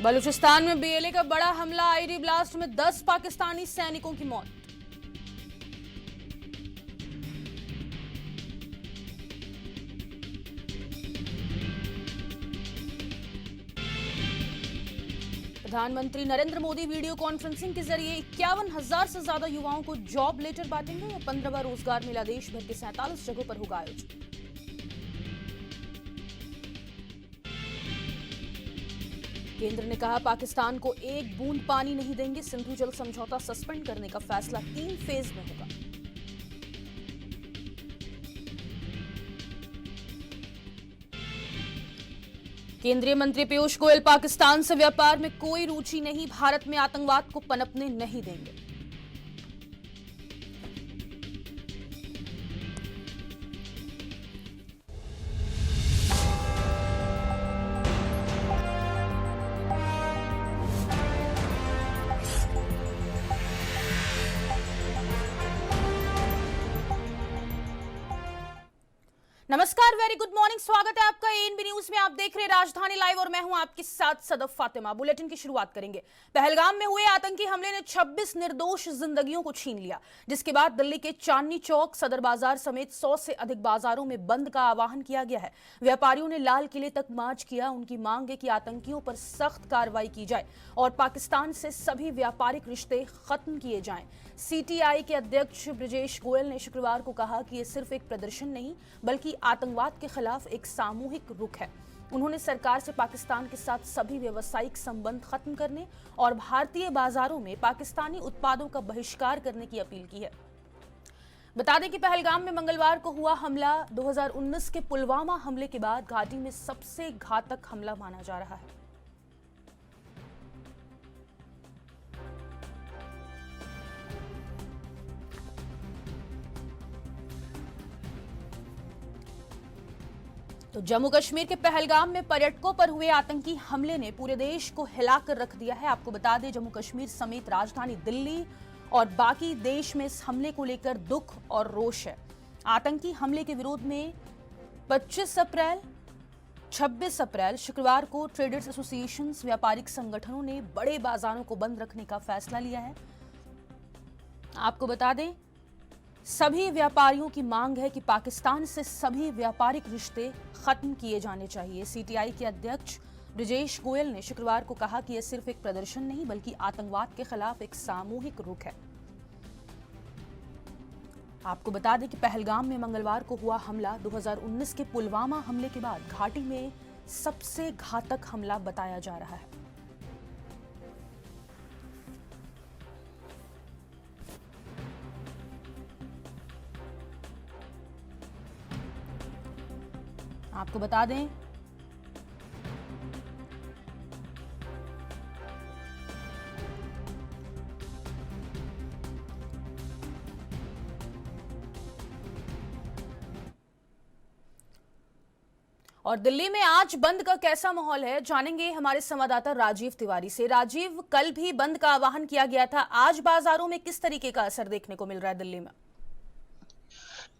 बलूचिस्तान में बीएलए का बड़ा हमला, आईडी ब्लास्ट में 10 पाकिस्तानी सैनिकों की मौत। प्रधानमंत्री नरेंद्र मोदी वीडियो कॉन्फ्रेंसिंग के जरिए 51,000 से ज्यादा युवाओं को जॉब लेटर बांटेंगे। 15वां रोजगार मेला देश भर के 47 जगहों पर होगा आयोजित। केंद्र ने कहा पाकिस्तान को एक बूंद पानी नहीं देंगे। सिंधु जल समझौता सस्पेंड करने का फैसला 3 फेज में होगा। केंद्रीय मंत्री पीयूष गोयल पाकिस्तान से व्यापार में कोई रुचि नहीं, भारत में आतंकवाद को पनपने नहीं देंगे। नमस्कार, वेरी गुड मॉर्निंग, स्वागत है आपका एएनबी न्यूज में। आप देख रहे हैं राजधानी लाइव और मैं हूं आपके साथ सदफ फातिमा। बुलेटिन की शुरुआत करेंगे। पहलगाम में हुए आतंकी हमले ने 26 निर्दोष जिंदगियों को छीन लिया, जिसके बाद दिल्ली के चांदनी चौक, सदर बाजार समेत 100 से अधिक बाजारों में बंद का आह्वान किया गया है। व्यापारियों ने लाल किले तक मार्च किया। उनकी मांग है कि आतंकियों पर सख्त कार्रवाई की जाए और पाकिस्तान से सभी व्यापारिक रिश्ते खत्म किए जाएं। सीटीआई के अध्यक्ष ब्रजेश गोयल ने शुक्रवार को कहा कि यह सिर्फ एक प्रदर्शन नहीं बल्कि आतंकवाद के खिलाफ एक सामूहिक रुख है। उन्होंने सरकार से पाकिस्तान के साथ सभी व्यावसायिक संबंध खत्म करने और भारतीय बाजारों में पाकिस्तानी उत्पादों का बहिष्कार करने की अपील की है। बता दें कि पहलगाम में मंगलवार को हुआ हमला 2019 के पुलवामा हमले के बाद घाटी में सबसे घातक हमला माना जा रहा है। तो जम्मू कश्मीर के पहलगाम में पर्यटकों पर हुए आतंकी हमले ने पूरे देश को हिलाकर रख दिया है। आपको बता दें, जम्मू कश्मीर समेत राजधानी दिल्ली और बाकी देश में इस हमले को लेकर दुख और रोष है। आतंकी हमले के विरोध में 25 अप्रैल 26 अप्रैल शुक्रवार को ट्रेडर्स एसोसिएशन, व्यापारिक संगठनों ने बड़े बाजारों को बंद रखने का फैसला लिया है। आपको बता दें, सभी व्यापारियों की मांग है कि पाकिस्तान से सभी व्यापारिक रिश्ते खत्म किए जाने चाहिए। सीटीआई के अध्यक्ष ब्रजेश गोयल ने शुक्रवार को कहा कि यह सिर्फ एक प्रदर्शन नहीं बल्कि आतंकवाद के खिलाफ एक सामूहिक रुख है। आपको बता दें कि पहलगाम में मंगलवार को हुआ हमला 2019 के पुलवामा हमले के बाद घाटी में सबसे घातक हमला बताया जा रहा है। आपको बता दें, और दिल्ली में आज बंद का कैसा माहौल है जानेंगे हमारे संवाददाता राजीव तिवारी से। राजीव, कल भी बंद का आह्वान किया गया था, आज बाजारों में किस तरीके का असर देखने को मिल रहा है दिल्ली में?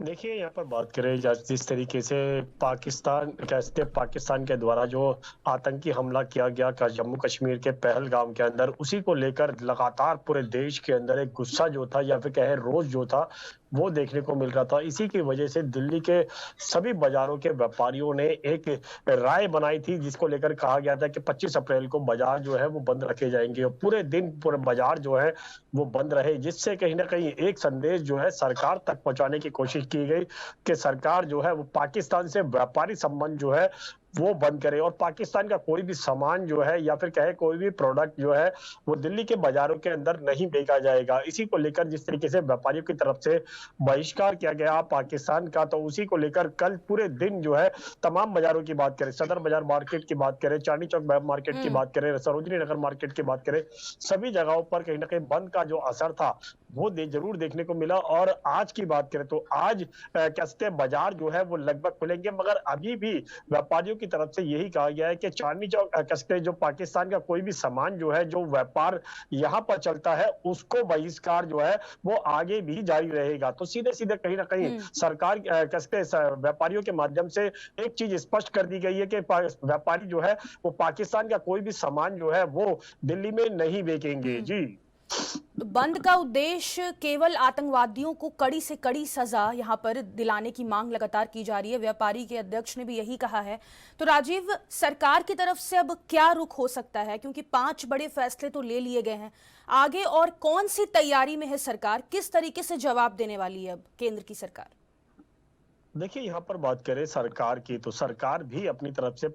देखिए, यहाँ पर बात करें जिस तरीके से पाकिस्तान के द्वारा जो आतंकी हमला किया गया जम्मू कश्मीर के पहलगाम के अंदर, उसी को लेकर लगातार पूरे देश के अंदर एक गुस्सा जो था या फिर कहे रोष जो था वो देखने को मिल रहा था। इसी की वजह से दिल्ली के सभी बाजारों के व्यापारियों ने एक राय बनाई थी, जिसको लेकर कहा गया था कि 25 अप्रैल को बाजार जो है वो बंद रखे जाएंगे और पूरे दिन पूरे बाजार जो है वो बंद रहे, जिससे कहीं ना कहीं एक संदेश जो है सरकार तक पहुंचाने की कोशिश की गई कि सरकार जो है वो पाकिस्तान से व्यापारी संबंध जो है वो बंद करे और पाकिस्तान का कोई भी सामान जो है या फिर कहे कोई भी प्रोडक्ट जो है वो दिल्ली के बाजारों के अंदर नहीं बेचा जाएगा। इसी को लेकर जिस तरीके से व्यापारियों की तरफ से बहिष्कार किया गया पाकिस्तान का, तो उसी को लेकर कल पूरे दिन जो है तमाम बाजारों की बात करें, सदर बाजार मार्केट की बात करें, चांदनी चौक मार्केट की बात करें, सरोजनी नगर मार्केट की बात करें, सभी जगहों पर कहीं ना कहीं बंद का जो असर था वो जरूर देखने को मिला। और आज की बात करें तो आज कहते बाजार जो है वो लगभग खुलेंगे, मगर अभी भी व्यापारियों की तरफ से यही कहा गया है कि चांदनी चौक कसके जो पाकिस्तान का कोई भी सामान जो है, जो व्यापार यहाँ पर चलता है, उसको बहिष्कार जो है वो आगे भी जारी रहेगा। तो सीधे सीधे कहीं ना कहीं हम्म। सरकार कसके व्यापारियों के माध्यम से एक चीज स्पष्ट कर दी गई है कि व्यापारी जो है वो पाकिस्तान का कोई भी सामान जो है वो दिल्ली में नहीं बेचेंगे। जी। तो बंद का उद्देश्य केवल आतंकवादियों को कड़ी से कड़ी सजा यहां पर दिलाने की मांग लगातार की जा रही है। व्यापारी के अध्यक्ष ने भी यही कहा है। तो राजीव, सरकार की तरफ से अब क्या रुख हो सकता है, क्योंकि 5 बड़े फैसले तो ले लिए गए हैं, आगे और कौन सी तैयारी में है सरकार, किस तरीके से जवाब देने वाली है अब केंद्र की सरकार? देखिए, यहाँ पर बात करें सरकार की, तो सरकार भी अपनी तरफ से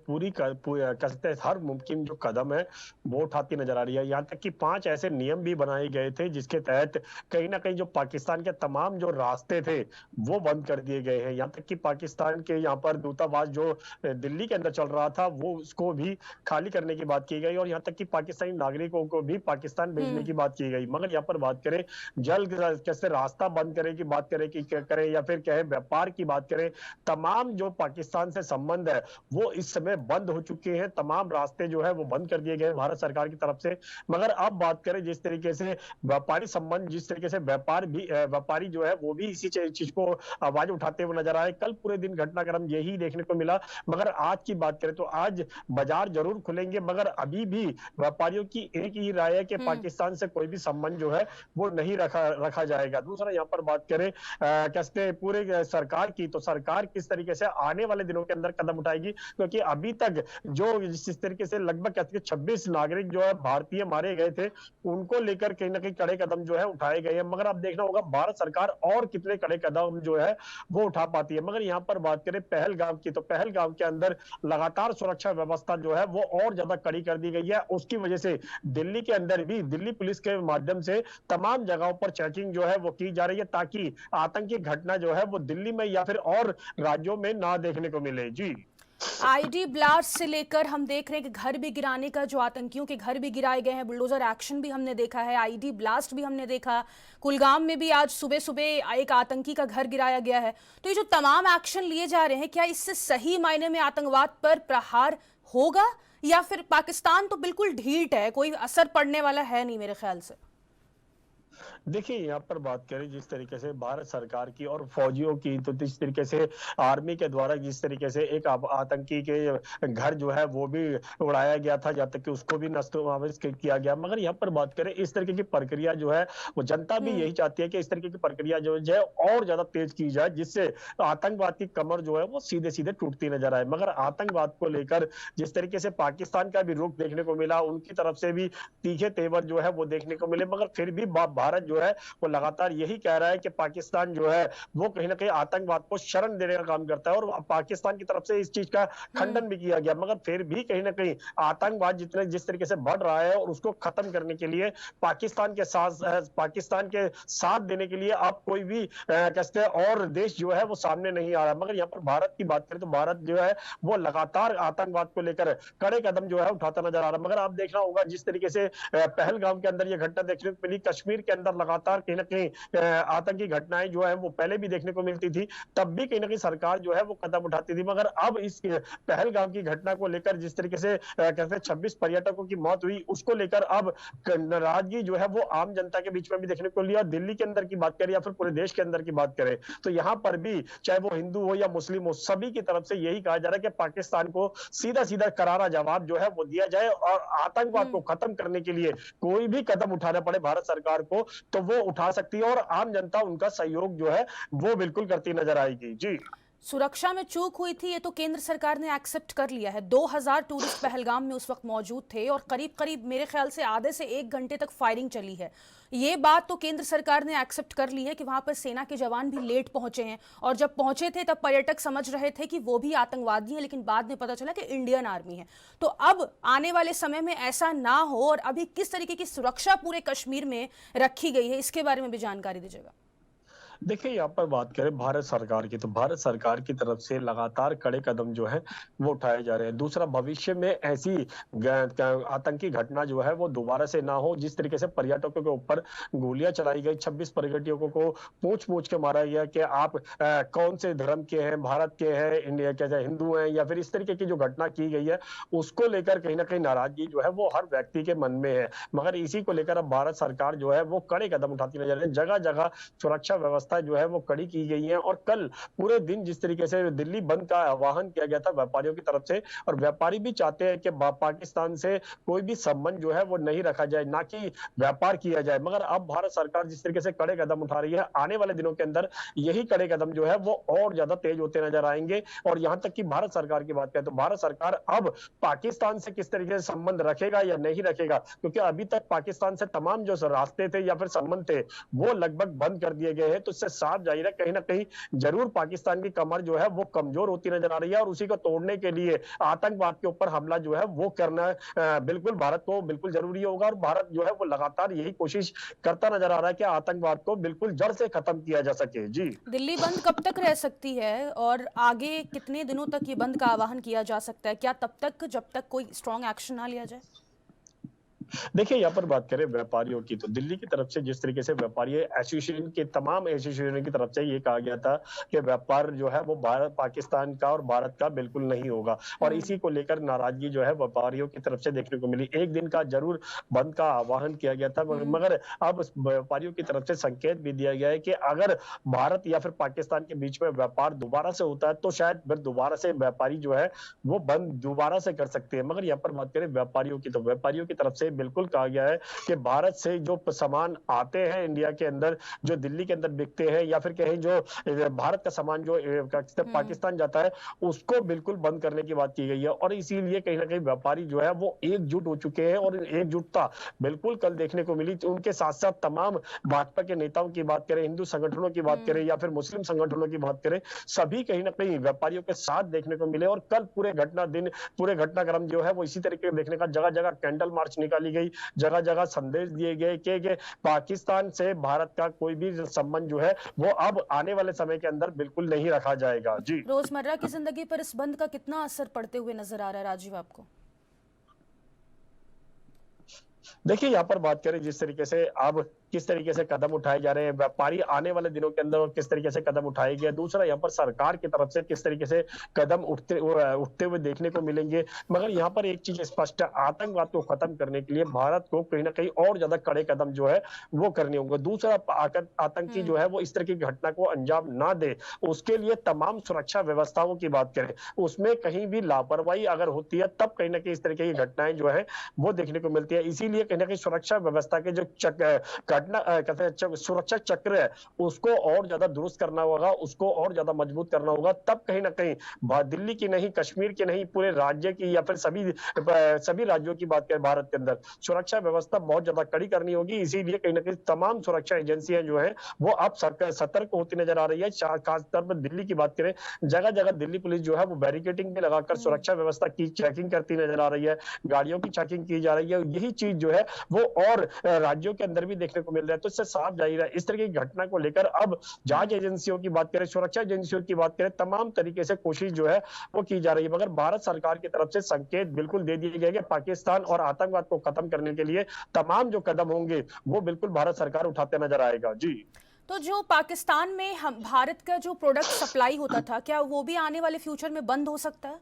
कसते हर मुमकिन जो कदम है वो उठाती नजर आ रही है। यहाँ तक कि 5 ऐसे नियम भी बनाए गए थे जिसके तहत कहीं ना कहीं जो पाकिस्तान के तमाम जो रास्ते थे वो बंद कर दिए गए हैं। यहाँ तक कि पाकिस्तान के यहाँ पर दूतावास जो दिल्ली के अंदर चल रहा था वो उसको भी खाली करने की बात की गई, और यहाँ तक कि पाकिस्तानी नागरिकों को भी पाकिस्तान भेजने की बात की गई। मगर यहाँ पर बात करें जल्द कैसे रास्ता बंद करे की बात करें या फिर कहे व्यापार की बात करें, तमाम जो पाकिस्तान से संबंध है वो इस समय बंद हो चुके हैं। तमाम रास्ते जो है वो बंद कर दिए गए भारत सरकार की तरफ से। मगर अब बात करें जिस तरीके से व्यापारी संबंध, जिस तरीके से व्यापारी जो है वो भी इसी चीज को आवाज उठाते हुए नजर आए। कल पूरे दिन घटनाक्रम यही देखने को मिला। मगर आज की बात करें तो आज बाजार जरूर खुलेंगे, मगर अभी भी व्यापारियों की एक ही राय है कि पाकिस्तान से कोई भी संबंध जो है वो नहीं रखा जाएगा। दूसरा यहाँ पर बात करें कैसे पूरे सरकार की, तो सरकार किस तरीके से आने वाले दिनों के अंदर कदम उठाएगी, क्योंकि अभी तक जो जिस तरीके से लगभग 26 नागरिक जो है भारतीय मारे गए थे, उनको लेकर कहीं ना कहीं कड़े कदम जो है उठाए गए हैं। मगर अब देखना होगा भारत सरकार और कितने कड़े कदम जो है वो उठा पाती है। मगर यहाँ पर बात करें पहलगाम की, तो पहलगाम के अंदर लगातार सुरक्षा व्यवस्था जो है वो और ज्यादा कड़ी कर दी गई है। उसकी वजह से दिल्ली के अंदर भी दिल्ली पुलिस के माध्यम से तमाम जगहों पर चेकिंग जो है वो की जा रही है, ताकि आतंकी घटना जो है वो दिल्ली में या फिर और राज्यों में ना देखने को मिले। जी। आईडी ब्लास्ट से लेकर हम देख रहे हैं कि घर भी गिराने का, जो आतंकियों के घर भी गिराए गए हैं, बुलडोजर एक्शन भी हमने देखा है, आईडी ब्लास्ट भी हमने देखा, कुलगाम में भी आज सुबह सुबह एक आतंकी का घर गिराया गया है। तो ये जो तमाम एक्शन लिए जा रहे हैं, क्या इससे सही मायने में आतंकवाद पर प्रहार होगा, या फिर पाकिस्तान तो बिल्कुल ढीठ है, कोई असर पड़ने वाला है नहीं मेरे ख्याल से? देखिए, यहाँ पर बात करें जिस तरीके से भारत सरकार की और फौजियों की, तो जिस तरीके से आर्मी के द्वारा जिस तरीके से एक आतंकी के घर जो है वो भी उड़ाया गया था, जब तक कि उसको भी नष्ट किया गया। मगर यहाँ पर बात करें इस तरीके की प्रक्रिया जो है वो जनता भी यही चाहती है कि इस तरीके की प्रक्रिया जो है और ज्यादा तेज की जाए, जिससे आतंकवाद की कमर जो है वो सीधे सीधे टूटती नजर आए। मगर आतंकवाद को लेकर जिस तरीके से पाकिस्तान का भी रुख देखने को मिला, उनकी तरफ से भी तीखे तेवर जो है वो देखने को मिले, मगर फिर भी भारत जो है वो लगातार यही कह रहा है कि पाकिस्तान जो है वो कहीं ना कहीं आतंकवाद को शरण देने का काम करता है, और पाकिस्तान की तरफ से इस चीज का खंडन भी किया गया। मगर फिर भी कहीं ना कहीं आतंकवाद जिस तरीके से बढ़ रहा है, और उसको खत्म करने के लिए पाकिस्तान के साथ देने के लिए अब कोई भी कहते हैं और देश जो है वो सामने नहीं आ रहा। मगर यहाँ पर भारत की बात करें तो भारत जो है वो लगातार आतंकवाद को लेकर कड़े कदम जो है उठाता नजर आ रहा है। मगर आप देखना होगा जिस तरीके से पहलगाम के अंदर ये घटना देखने को मिली, कश्मीर के अंदर लगातार कहीं ना कहीं आतंकी घटनाएं जो है वो पहले भी देखने को मिलती थी, तब भी कहीं ना कहीं सरकार जो है वो कदम उठाती थी। मगर अब इस पहलगाम की घटना को लेकर जिस तरीके से कहते हैं 26 पर्यटकों की मौत हुई, उसको लेकर अब नाराजगी जो है वो आम जनता के बीच में भी देखने को लिया। दिल्ली के अंदर की बात करें या फिर पूरे देश के अंदर की बात करें, तो यहाँ पर भी चाहे वो हिंदू हो या मुस्लिम हो, सभी की तरफ से यही कहा जा रहा है कि पाकिस्तान को सीधा सीधा करारा जवाब जो है वो दिया जाए, और आतंकवाद को खत्म करने के लिए कोई भी कदम उठाना पड़े भारत सरकार को तो वो उठा सकती है, और आम जनता उनका सहयोग जो है वो बिल्कुल करती नजर आएगी। जी। सुरक्षा में चूक हुई थी, ये तो केंद्र सरकार ने एक्सेप्ट कर लिया है। 2000 टूरिस्ट पहलगाम में उस वक्त मौजूद थे, और करीब करीब मेरे ख्याल से आधे से 1 घंटे तक फायरिंग चली है। ये बात तो केंद्र सरकार ने एक्सेप्ट कर ली है कि वहां पर सेना के जवान भी लेट पहुंचे हैं, और जब पहुंचे थे तब पर्यटक समझ रहे थे कि वो भी आतंकवादी हैं, लेकिन बाद में पता चला कि इंडियन आर्मी है। तो अब आने वाले समय में ऐसा ना हो, और अभी किस तरीके की सुरक्षा पूरे कश्मीर में रखी गई है, इसके बारे में भी जानकारी दीजिएगा। देखिए, यहाँ पर बात करें भारत सरकार की, तो भारत सरकार की तरफ से लगातार कड़े कदम जो है, वो उठाए जा रहे हैं। दूसरा, भविष्य में ऐसी आतंकी घटना जो है, वो दोबारा से ना हो। जिस तरीके से पर्यटकों के ऊपर गोलियां चलाई गई, 26 पर्यटकों को पूछ-पूछ के मारा गया कि आप कौन से धर्म के हैं, भारत के हैं, इंडिया के हिंदू हैं, या फिर इस तरीके की जो घटना की गई है, उसको लेकर कहीं न कहीं नाराज़गी जो है, वो हर व्यक्ति के मन में है। मगर इसी को लेकर अब भारत सरकार जो है, वो कड़े कदम उठाती नजर आ रही है। जगह-जगह सुरक्षा व्यवस्था जो है वो कड़ी की गई है, और कल पूरे दिन जिस तरीके से दिल्ली बंद का आह्वान किया गया था व्यापारियों की तरफ से, और व्यापारी भी चाहते हैं कि पाकिस्तान से कोई भी संबंध जो है वो नहीं रखा जाए, ना कि व्यापार किया जाए। मगर अब भारत सरकार जिस तरीके से कड़े कदम उठा रही है, आने वाले दिनों के अंदर यही कड़े कदम जो है वो और ज्यादा तेज होते नजर आएंगे। और यहां तक कि भारत सरकार की बात करें तो भारत सरकार अब पाकिस्तान से किस तरीके से संबंध रखेगा या नहीं रखेगा, क्योंकि अभी तक पाकिस्तान से तमाम जो रास्ते थे या फिर संबंध थे, वो लगभग बंद कर दिए गए हैं। तो इससे साफ जाहिर है कहीं ना कहीं जरूर पाकिस्तान की कमर जो है वो कमजोर होती नजर आ रही है, और उसी को तोड़ने के लिए आतंकवाद के ऊपर हमला जो है वो करना बिल्कुल भारत को बिल्कुल जरूरी होगा। और भारत जो है वो लगातार यही कोशिश करता नजर आ रहा है कि आतंकवाद को बिल्कुल जड़ से खत्म किया जा सके। जी, दिल्ली बंद कब तक रह सकती है और आगे कितने दिनों तक ये बंद का आह्वान किया जा सकता है? क्या तब तक जब तक कोई स्ट्रॉन्ग एक्शन ना लिया जाए? देखिए, यहाँ पर बात करें व्यापारियों की, तो दिल्ली की तरफ से जिस तरीके से व्यापारी एसोसिएशन के तमाम एसोसिएशन की तरफ से ये कहा गया था कि व्यापार जो है वो भारत पाकिस्तान का और भारत का बिल्कुल नहीं होगा, और इसी को लेकर नाराजगी जो है व्यापारियों की तरफ से देखने को मिली। एक दिन का जरूर बंद का आह्वान किया गया था, मगर अब व्यापारियों की तरफ से संकेत भी दिया गया है कि अगर भारत या फिर पाकिस्तान के बीच में व्यापार दोबारा से होता है, तो शायद फिर दोबारा से व्यापारी जो है वो बंद दोबारा से कर सकते हैं। मगर यहाँ पर बात करें व्यापारियों की, तो व्यापारियों की तरफ से बिल्कुल कहा गया है कि भारत से जो सामान आते हैं इंडिया के अंदर, जो दिल्ली के अंदर बिकते हैं, या फिर कहीं जो भारत का सामान जो पाकिस्तान जाता है, उसको बिल्कुल बंद करने की बात की गई है। और इसीलिए कहीं ना कहीं व्यापारी जो है वो एकजुट हो चुके हैं, और एकजुटता बिल्कुल कल देखने को मिली। उनके साथ साथ तमाम भाजपा के नेताओं की बात करें, हिंदू संगठनों की बात करें, या फिर मुस्लिम संगठनों की बात करें, सभी कहीं ना कहीं व्यापारियों के साथ देखने को मिले। और कल पूरे घटनाक्रम जो है वो इसी तरीके देखने का, जगह जगह कैंडल मार्च निकाली गई, जगह जगह संदेश दिए गए कि पाकिस्तान से भारत का कोई भी संबंध जो है वो अब आने वाले समय के अंदर बिल्कुल नहीं रखा जाएगा। जी, रोजमर्रा की जिंदगी पर इस बंद का कितना असर पड़ते हुए नजर आ रहा है राजीव आपको? देखिए, यहाँ पर बात करें जिस तरीके से अब किस तरीके से कदम उठाए जा रहे हैं व्यापारी आने वाले दिनों के अंदर, और किस तरीके से कदम उठाए गए, दूसरा यहाँ पर सरकार की तरफ से किस तरीके से कदम उठते हुए देखने को मिलेंगे। मगर यहाँ पर एक चीज स्पष्ट है, आतंकवाद को खत्म करने के लिए भारत को कहीं ना कहीं और ज्यादा कड़े कदम जो है वो करने होंगे। दूसरा, आतंकी जो है वो इस तरह की घटना को अंजाम ना दे, उसके लिए तमाम सुरक्षा व्यवस्थाओं की बात करें, उसमें कहीं भी लापरवाही अगर होती है, तब कहीं ना कहीं इस तरीके की घटनाएं जो है वो देखने को मिलती है। इसीलिए कहीं ना कहीं सुरक्षा व्यवस्था के जो कहते हैं सुरक्षा चक्र है, उसको और ज्यादा दुरुस्त करना होगा, उसको और ज्यादा मजबूत करना होगा। तब कहीं ना कहीं दिल्ली की नहीं, कश्मीर की नहीं, पूरे राज्य की या फिर सभी राज्यों की बात करें, भारत के अंदर सुरक्षा व्यवस्था बहुत ज्यादा कड़ी करनी होगी। इसीलिए कहीं ना कहीं तमाम सुरक्षा एजेंसियां जो है वो अब सतर्क होती नजर आ रही है। खासतौर पर दिल्ली की बात करें, जगह जगह दिल्ली पुलिस जो है वो बैरिकेडिंग भी लगाकर सुरक्षा व्यवस्था की चेकिंग करती नजर आ रही है, गाड़ियों की चेकिंग की जा रही है। यही चीज जो है वो और राज्यों के अंदर भी देखने को मिल रहा है। तो इससे साफ जाहिर है इस तरह की घटना को लेकर अब जांच एजेंसियों की बात करें, सुरक्षा एजेंसियों की बात करें, तमाम तरीके से कोशिश जो है वो की जा रही है। मगर भारत सरकार की तरफ से संकेत बिल्कुल दे दिए गए कि पाकिस्तान और आतंकवाद को खत्म करने के लिए तमाम जो कदम होंगे वो बिल्कुल भारत सरकार उठाते नजर आएगा। जी, तो जो पाकिस्तान में हम भारत का जो प्रोडक्ट सप्लाई होता था, क्या वो भी आने वाले फ्यूचर में बंद हो सकता है?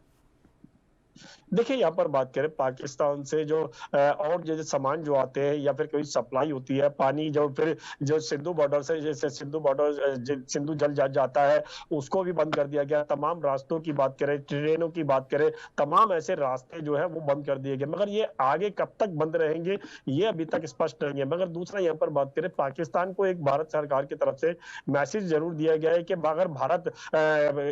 देखिए, यहाँ पर बात करें पाकिस्तान से जो और जो सामान जो आते हैं या फिर कोई सप्लाई होती है, पानी जो फिर जो सिंधु बॉर्डर से, जैसे सिंधु जल जाता है, उसको भी बंद कर दिया गया। तमाम रास्तों की बात करें, ट्रेनों की बात करें, तमाम ऐसे रास्ते जो है वो बंद कर दिए गए। मगर ये आगे कब तक बंद रहेंगे ये अभी तक स्पष्ट नहीं है। मगर दूसरा यहाँ पर बात करें, पाकिस्तान को एक भारत सरकार की तरफ से मैसेज जरूर दिया गया है कि अगर भारत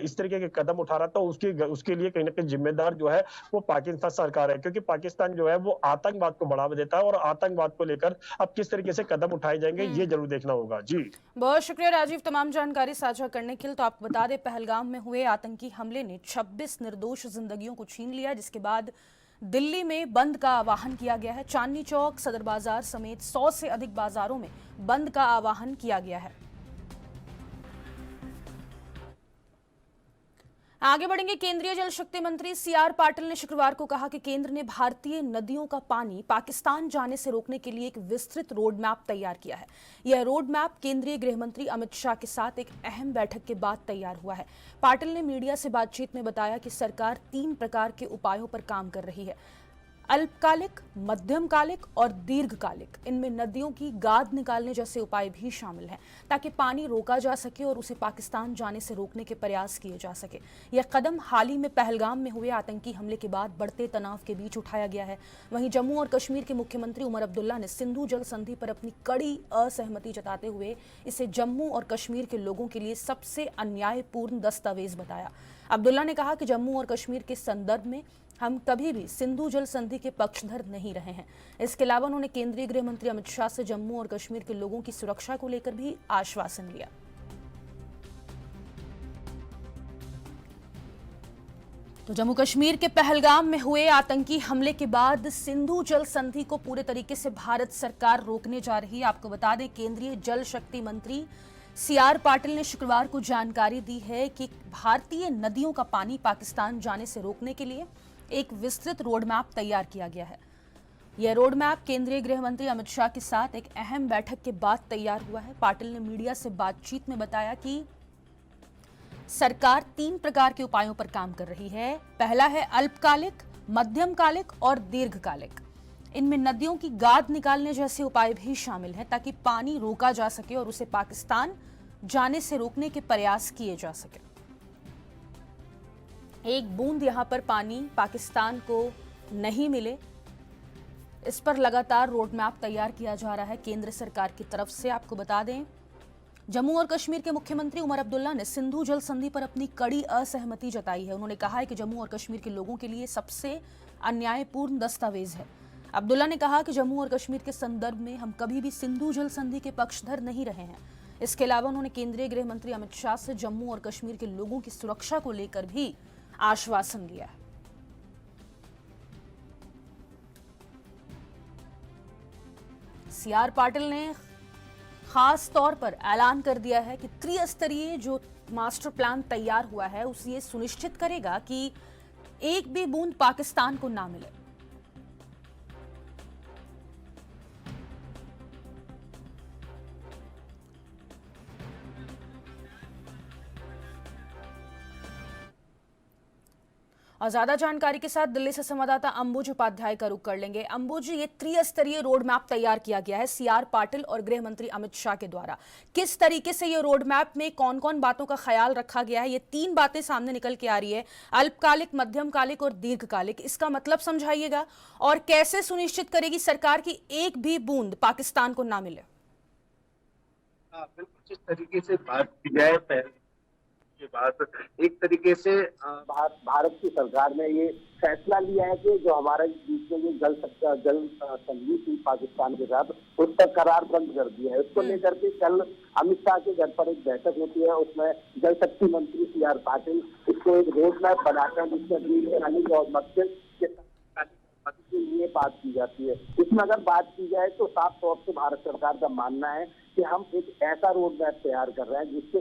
इस तरीके के कदम उठा रहा तो उसके लिए कहीं ना कहीं जिम्मेदार जो है वो पाकिस्तान सरकार है, क्योंकि पाकिस्तान जो है वो आतंकवाद को बढ़ावा देता है, और आतंकवाद को लेकर अब किस तरीके से कदम उठाए जाएंगे ये जरूर देखना होगा। जी, बहुत शुक्रिया राजीव तमाम जानकारी साझा करने के लिए। तो आपको बता दें, पहलगाम में हुए आतंकी हमले ने 26 निर्दोष जिंदगियों को छीन लिया, जिसके बाद दिल्ली में बंद का आह्वान किया गया है। चांदनी चौक, सदर बाजार समेत 100 से अधिक बाजारों में बंद का आह्वान किया गया है। आगे बढ़ेंगे। केंद्रीय जल शक्ति मंत्री सी.आर. पाटिल ने शुक्रवार को कहा कि केंद्र ने भारतीय नदियों का पानी पाकिस्तान जाने से रोकने के लिए एक विस्तृत रोड मैप तैयार किया है। यह रोड मैप केंद्रीय गृह मंत्री अमित शाह के साथ एक अहम बैठक के बाद तैयार हुआ है। पाटिल ने मीडिया से बातचीत में बताया कि सरकार 3 प्रकार के उपायों पर काम कर रही है: अल्पकालिक, मध्यमकालिक और दीर्घकालिक। इनमें नदियों की गाद निकालने जैसे उपाय भी शामिल हैं ताकि पानी रोका जा सके और उसे पाकिस्तान जाने से रोकने के प्रयास किए जा सके। यह कदम हाल ही में पहलगाम में हुए आतंकी हमले के बाद बढ़ते तनाव के बीच उठाया गया है। वहीं जम्मू और कश्मीर के मुख्यमंत्री उमर अब्दुल्ला ने सिंधु जल संधि पर अपनी कड़ी असहमति जताते हुए इसे जम्मू और कश्मीर के लोगों के लिए सबसे अन्यायपूर्ण दस्तावेज बताया। अब्दुल्ला ने कहा कि जम्मू और कश्मीर के संदर्भ में हम कभी भी सिंधु जल संधि के पक्षधर नहीं रहे हैं। इसके अलावा उन्होंने केंद्रीय गृह मंत्री अमित शाह से जम्मू और कश्मीर के लोगों की सुरक्षा को लेकर भी आश्वासन लिया। तो जम्मू कश्मीर के पहलगाम में हुए आतंकी हमले के बाद सिंधु जल संधि को पूरे तरीके से भारत सरकार रोकने जा रही है। आपको बता दें, केंद्रीय जल शक्ति मंत्री सी.आर. पाटिल ने शुक्रवार को जानकारी दी है कि भारतीय नदियों का पानी पाकिस्तान जाने से रोकने के लिए एक विस्तृत रोड मैप तैयार किया गया है। यह रोड मैप केंद्रीय गृह मंत्री अमित शाह के साथ एक अहम बैठक के बाद तैयार हुआ है। पाटिल ने मीडिया से बातचीत में बताया कि सरकार 3 प्रकार के उपायों पर काम कर रही है। पहला है अल्पकालिक, मध्यमकालिक और दीर्घकालिक। इनमें नदियों की गाद निकालने जैसे उपाय भी शामिल हैं ताकि पानी रोका जा सके और उसे पाकिस्तान जाने से रोकने के प्रयास किए जा सके। एक बूंद यहां पर पानी पाकिस्तान को नहीं मिले, इस पर लगातार रोड मैप तैयार किया जा रहा है केंद्र सरकार की तरफ से। आपको बता दें, जम्मू और कश्मीर के मुख्यमंत्री उमर अब्दुल्ला ने सिंधु जल संधि पर अपनी कड़ी असहमति जताई है। उन्होंने कहा है कि जम्मू और कश्मीर के लोगों के लिए सबसे अन्यायपूर्ण दस्तावेज है। अब्दुल्ला ने कहा कि जम्मू और कश्मीर के संदर्भ में हम कभी भी सिंधु जल संधि के पक्षधर नहीं रहे हैं। इसके अलावा उन्होंने केंद्रीय गृह मंत्री अमित शाह से जम्मू और कश्मीर के लोगों की सुरक्षा को लेकर भी आश्वासन दिया है। सी.आर. पाटिल ने खास तौर पर ऐलान कर दिया है कि त्रिस्तरीय जो मास्टर प्लान तैयार हुआ है उसे ये सुनिश्चित करेगा कि एक भी बूंद पाकिस्तान को ना मिले। और ज्यादा जानकारी के साथ दिल्ली से संवाददाता अंबुज उपाध्याय का रुख कर लेंगे। अंबुज, ये त्रिस्तरीय रोड मैप तैयार किया गया है सी.आर. पाटिल और गृह मंत्री अमित शाह के द्वारा। किस तरीके से ये रोड मैप में कौन कौन बातों का ख्याल रखा गया है? ये 3 बातें सामने निकल के आ रही है, अल्पकालिक, मध्यमकालिक और दीर्घकालिक। इसका मतलब समझाइएगा और कैसे सुनिश्चित करेगी सरकार की एक भी बूंद पाकिस्तान को ना मिले? बिल्कुल, जिस तरीके से बात की जाए के बाद एक तरीके से भारत की सरकार ने ये फैसला लिया है कि जो हमारे बीच में ये जल संधि थी पाकिस्तान के साथ, उस पर करार बंद कर दिया है। उसको लेकर के कल अमित शाह के घर पर एक बैठक होती है, उसमें जल शक्ति मंत्री सी.आर. पाटिल इसको एक रोड मैप बनाकर जिसमें और मस्जिद के लिए बात की जाती है। इसमें अगर बात की जाए तो साफ तौर से भारत सरकार का मानना है कि हम एक ऐसा रोड मैप तैयार कर रहे हैं जिससे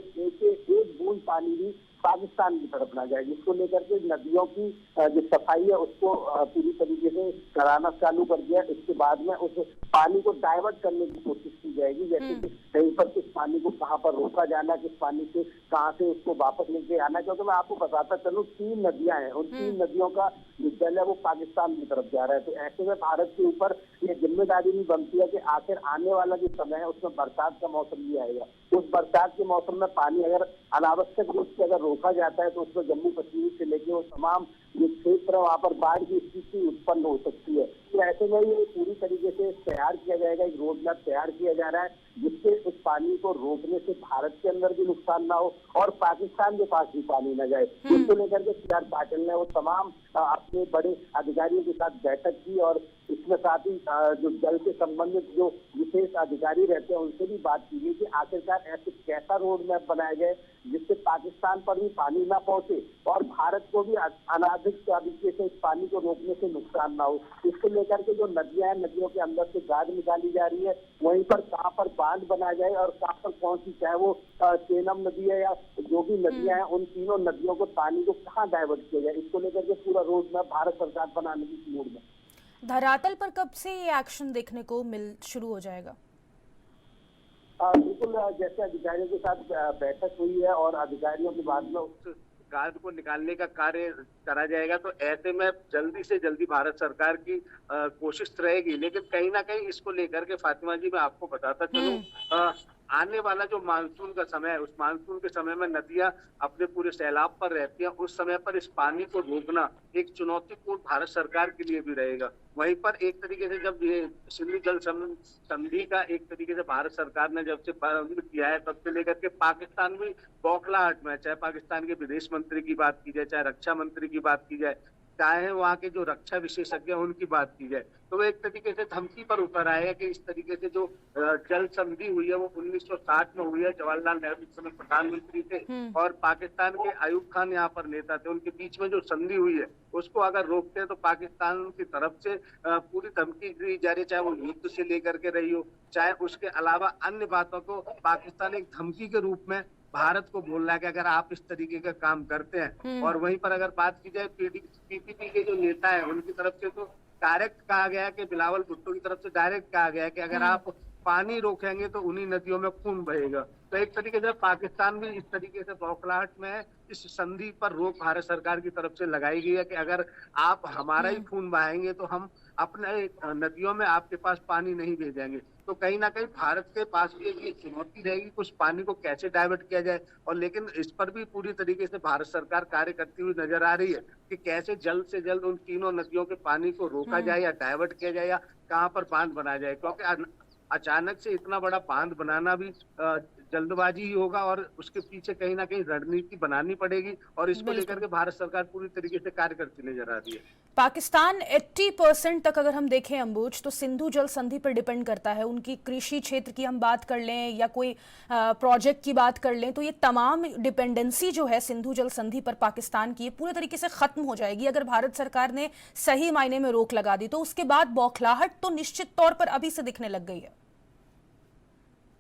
एक बूंद पानी भी पाकिस्तान की तरफ ना जाए, जिसको लेकर के नदियों की जो सफाई है उसको पूरी तरीके से कराना चालू कर दिया। इसके बाद में उस पानी को डाइवर्ट करने की कोशिश की जाएगी, जैसे कि कहीं पर किस पानी को कहाँ पर रोका जाना, किस पानी से कहाँ से उसको वापस लेके आना। क्योंकि मैं आपको बताता चलूँ 3 नदियां हैं, उन 3 नदियों का जो जल है वो पाकिस्तान की तरफ जा रहा है। तो ऐसे में भारत के ऊपर ये जिम्मेदारी भी बनती है कि आखिर आने वाला जो समय है उसमें बरसात का मौसम भी आएगा। उस बरसात के मौसम में पानी अगर अनावश्यक रूप से अगर रोका जाता है तो उसमें जम्मू कश्मीर से लेकर वो तमाम ये क्षेत्र वहाँ पर बाढ़ की स्थिति उत्पन्न हो सकती है। तो ऐसे में ये पूरी तरीके से तैयार किया जाएगा, एक रोड मैप तैयार किया जा रहा है जिससे उस पानी को रोकने से भारत के अंदर भी नुकसान ना हो और पाकिस्तान के पास भी पानी न जाए। इसको लेकर के सी.आर. पाटिल ने वो तमाम अपने बड़े अधिकारियों के साथ बैठक की और इसमें साथ ही जो जल से संबंधित जो विशेष अधिकारी रहते हैं उनसे भी बात की गई कि आखिरकार ऐसे कैसा रोड मैप बनाया गया जिससे पाकिस्तान पर भी पानी ना पहुंचे और भारत को भी अनाधिक तरीके से इस पानी को रोकने से नुकसान ना हो। इसको लेकर के जो नदियां हैं, नदियों के अंदर से गाद निकाली जा रही है, वहीं पर कहाँ पर बांध बनाया जाए और कहाँ पर कौन सी, चाहे वो चेनम नदी है या जो भी नदियां हैं, उन तीनों नदियों को पानी को कहाँ डाइवर्ट किया जाए, इसको लेकर के पूरा रोड मैप भारत सरकार बनाने की मूड में। धरातल पर कब से ये एक्शन देखने को शुरू हो जाएगा? बिल्कुल, जैसे अधिकारियों के साथ बैठक हुई है और अधिकारियों के बाद में उस गाद को निकालने का कार्य करा जाएगा, तो ऐसे में जल्दी से जल्दी भारत सरकार की कोशिश रहेगी। लेकिन कहीं ना कहीं इसको लेकर के फातिमा जी मैं आपको बताता चलूं, आने वाला जो मानसून का समय है, उस मानसून के समय में नदियां अपने पूरे सैलाब पर रहती हैं। उस समय पर इस पानी को रोकना एक चुनौतीपूर्ण भारत सरकार के लिए भी रहेगा। वहीं पर एक तरीके से जब ये सिंधु जल संधि का एक तरीके से भारत सरकार ने जब से प्रारंभ किया है, तब से लेकर के पाकिस्तान भी बौखलाहट में, चाहे पाकिस्तान के विदेश मंत्री की बात की जाए, चाहे रक्षा मंत्री की बात की जाए, चाहे वहाँ के जो रक्षा विशेषज्ञ उनकी बात की जाए, तो वो एक तरीके से धमकी पर उतर आए हैं कि इस तरीके से जो जल संधि हुई है वो 1960 में हुई है। जवाहरलाल नेहरू उस समय प्रधानमंत्री थे और पाकिस्तान के अयूब खान यहाँ पर नेता थे। उनके बीच में जो संधि हुई है उसको अगर रोकते हैं तो पाकिस्तान की तरफ से पूरी धमकी दी जा रही है, चाहे वो युद्ध से लेकर के रही हो, चाहे उसके अलावा अन्य बातों को पाकिस्तान एक धमकी के रूप में भारत को बोल रहा है कि अगर आप इस तरीके का काम करते हैं। और वहीं पर अगर बात की जाए पीटीपी के जो नेता है उनकी तरफ से तो डायरेक्ट कहा गया है कि बिलावल भुट्टो की तरफ से डायरेक्ट कहा गया है कि अगर आप पानी रोकेंगे तो उन्हीं नदियों में खून बहेगा। तो एक तरीके से पाकिस्तान भी इस तरीके से बौखलाहट में है। इस संधि पर रोक भारत सरकार की तरफ से लगाई गई है कि अगर आप हमारा ही खून बहाएंगे तो हम अपने नदियों में आपके पास पानी नहीं भेजेंगे। तो कहीं ना कहीं भारत के पास भी ये चुनौती रहेगी कुछ पानी को कैसे डाइवर्ट किया जाए। और लेकिन इस पर भी पूरी तरीके से भारत सरकार कार्य करती हुई नजर आ रही है कि कैसे जल्द से जल्द उन तीनों नदियों के पानी को रोका जाए या डाइवर्ट किया जाए या कहाँ पर बांध बनाया जाए, क्योंकि अचानक से इतना बड़ा बांध बनाना भी जल्दबाजी ही होगा और उसके पीछे कहीं ना कहीं रणनीति बनानी पड़ेगी और इसको लेकर के भारत सरकार पूरी तरीके से कार्य करती नजर आ रही है। पाकिस्तान 80% तक अगर हम देखें अंबुज, तो सिंधु जल संधि पर डिपेंड करता है। उनकी कृषि क्षेत्र की हम बात कर लें या कोई प्रोजेक्ट की बात कर लें, तो ये तमाम डिपेंडेंसी जो है सिंधु जल संधि पर पाकिस्तान की पूरे तरीके से खत्म हो जाएगी अगर भारत सरकार ने सही मायने में रोक लगा दी। तो उसके बाद बौखलाहट तो निश्चित तौर पर अभी से दिखने लग गई है।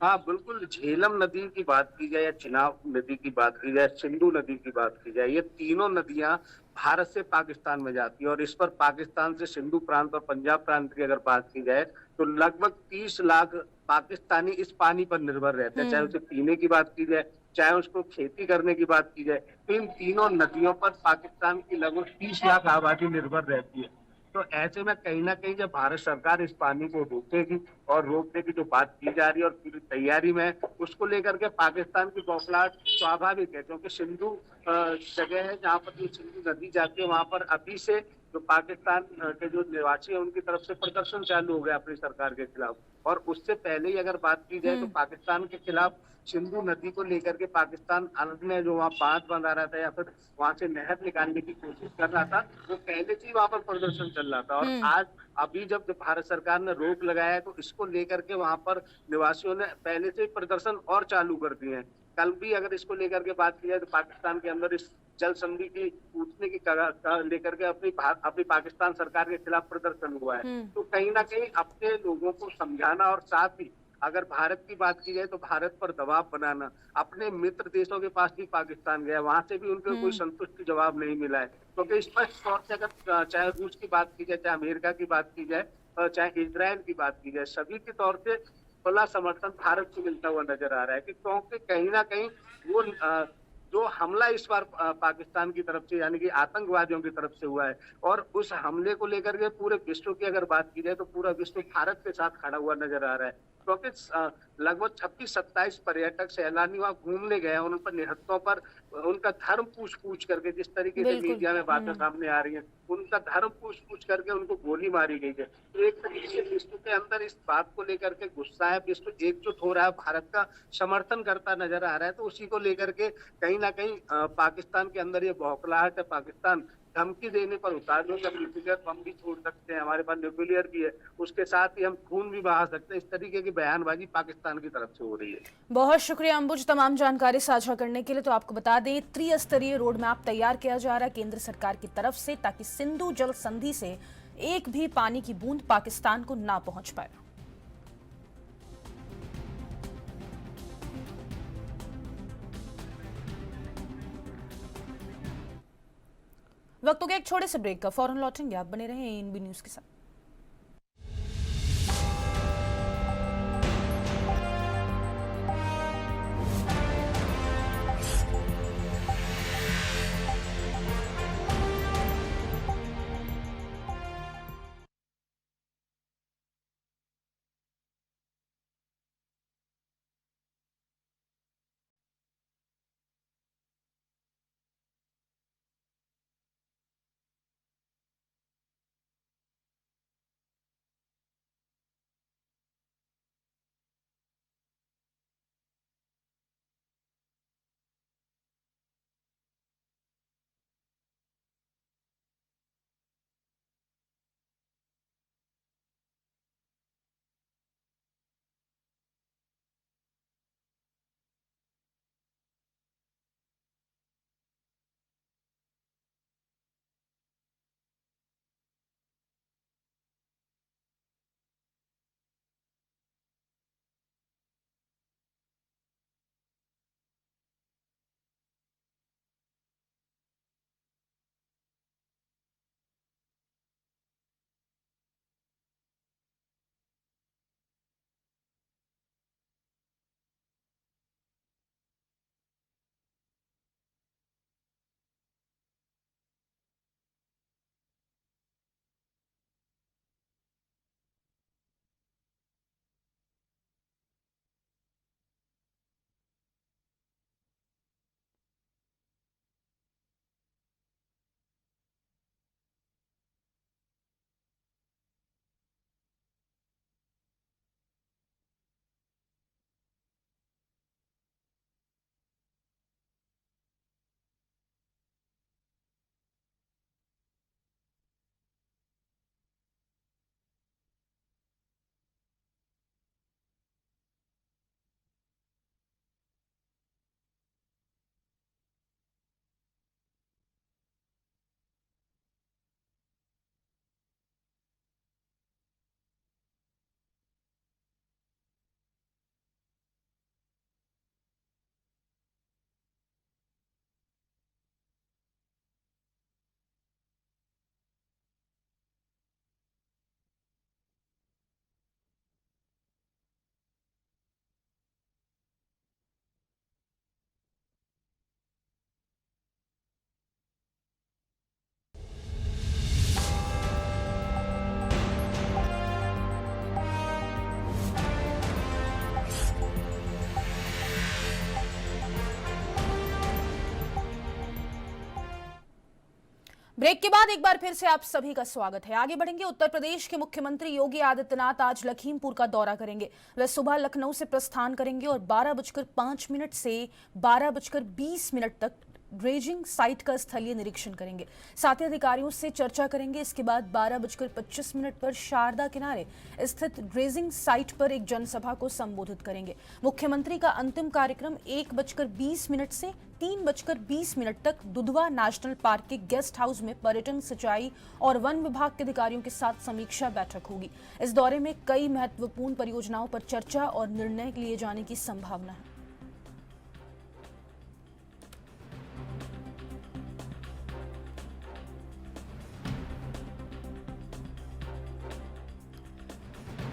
हाँ बिल्कुल, झेलम नदी की बात की जाए या चिनाब नदी की बात की जाए, सिंधु नदी की बात की जाए, ये तीनों नदियां भारत से पाकिस्तान में जाती है। और इस पर पाकिस्तान से सिंधु प्रांत और पंजाब प्रांत की अगर बात की जाए तो लगभग 30 लाख पाकिस्तानी इस पानी पर निर्भर रहते हैं, चाहे उसे पीने की बात की जाए, चाहे उसको खेती करने की बात की जाए। तो इन तीनों नदियों पर पाकिस्तान की लगभग 30 लाख आबादी निर्भर रहती है। तो ऐसे में कहीं ना कहीं जब भारत सरकार इस पानी को रोकेगी और रोकने की जो बात की जा रही है और पूरी तैयारी में उसको लेकर के पाकिस्तान की बौखलाहट स्वाभाविक है, क्योंकि सिंधु जगह है जहाँ पर सिंधु नदी जाती है, वहां पर अभी से जो पाकिस्तान के जो निवासी है उनकी तरफ से प्रदर्शन चालू हो गया अपनी सरकार के खिलाफ। और उससे पहले ही अगर बात की जाए तो पाकिस्तान के खिलाफ सिंधु नदी को लेकर के पाकिस्तान में जो वहाँ बांध बना रहा था या फिर वहां से नहर निकालने की कोशिश कर रहा था, वो पहले से ही वहां पर प्रदर्शन चल रहा था। और आज अभी जब भारत सरकार ने रोक लगाया है तो इसको लेकर के वहां पर निवासियों ने पहले से ही प्रदर्शन और चालू कर दिए हैं। कल भी अगर इसको लेकर के बात की जाए तो पाकिस्तान के अंदर इस जल संधि की टूटने की लेकर के अपनी पाकिस्तान सरकार के खिलाफ प्रदर्शन हुआ है। तो कहीं ना कहीं अपने लोगों को समझाना और साथ ही अगर भारत की बात की जाए तो भारत पर दबाव बनाना, अपने मित्र देशों के पास भी पाकिस्तान गया, वहां से भी उनको कोई संतुष्टि जवाब नहीं मिला है। क्योंकि स्पष्ट तौर से अगर चाहे रूस की बात की जाए, चाहे अमेरिका की बात की जाए, चाहे इजराइल की बात की जाए, सभी के तौर से खुला समर्थन भारत को मिलता हुआ नजर आ रहा है। क्योंकि कहीं ना कहीं वो जो हमला इस बार पाकिस्तान की तरफ से यानी कि आतंकवादियों की तरफ से हुआ है और उस हमले को लेकर के पूरे विश्व की अगर बात की जाए तो पूरा विश्व भारत के साथ खड़ा हुआ नजर आ रहा है। क्योंकि लगभग 26-27 पर्यटक सैलानी वहां घूमने गए हैं, उन पर निहत्तों पर उनका धर्म पूछ करके, जिस तरीके से मीडिया में बातें सामने आ रही हैं, उनका धर्म पूछ करके उनको गोली मारी गई है। तो एक तरीके से विश्व के अंदर इस बात को लेकर के गुस्सा है, विश्व एकजुट हो रहा है, भारत का समर्थन करता नजर आ रहा है। तो उसी को लेकर के कहीं ना कहीं पाकिस्तान के अंदर ये बौखलाहट है, पाकिस्तान धमकी देने पर उतार लो, हम न्यूक्लियर बम भी छोड़ सकते हैं, हमारे पास न्यूक्लियर भी है, उसके साथ ही हम खून भी बहा सकते हैं। इस तरीके की बयानबाजी पाकिस्तान की तरफ से हो रही है। बहुत शुक्रिया अंबुज तमाम जानकारी साझा करने के लिए। तो आपको बता दें, त्रिस्तरीय रोड मैप तैयार किया जा रहा है केंद्र सरकार की तरफ से, ताकि सिंधु जल संधि से एक भी पानी की बूंद पाकिस्तान को ना पहुंच पाए। वक्त हो गया एक छोटे से ब्रेक का, फौरन लौटेंगे, आप बने रहें एएनबी न्यूज के साथ। ब्रेक के बाद एक बार फिर से आप सभी का स्वागत है। आगे बढ़ेंगे। उत्तर प्रदेश के मुख्यमंत्री योगी आदित्यनाथ आज लखीमपुर का दौरा करेंगे। वे सुबह लखनऊ से प्रस्थान करेंगे और 12:05 से 12:20 तक ड्रेजिंग साइट का स्थलीय निरीक्षण करेंगे। साथ ही अधिकारियों से चर्चा करेंगे। इसके बाद 12:25 पर शारदा किनारे स्थित ड्रेजिंग साइट पर एक जनसभा को संबोधित करेंगे। मुख्यमंत्री का अंतिम कार्यक्रम 1:20 से 3:20 तक दुधवा नेशनल पार्क के गेस्ट हाउस में पर्यटन, सिंचाई और वन विभाग के अधिकारियों के साथ समीक्षा बैठक होगी। इस दौरे में कई महत्वपूर्ण परियोजनाओं पर चर्चा और निर्णय लिए जाने की संभावना है।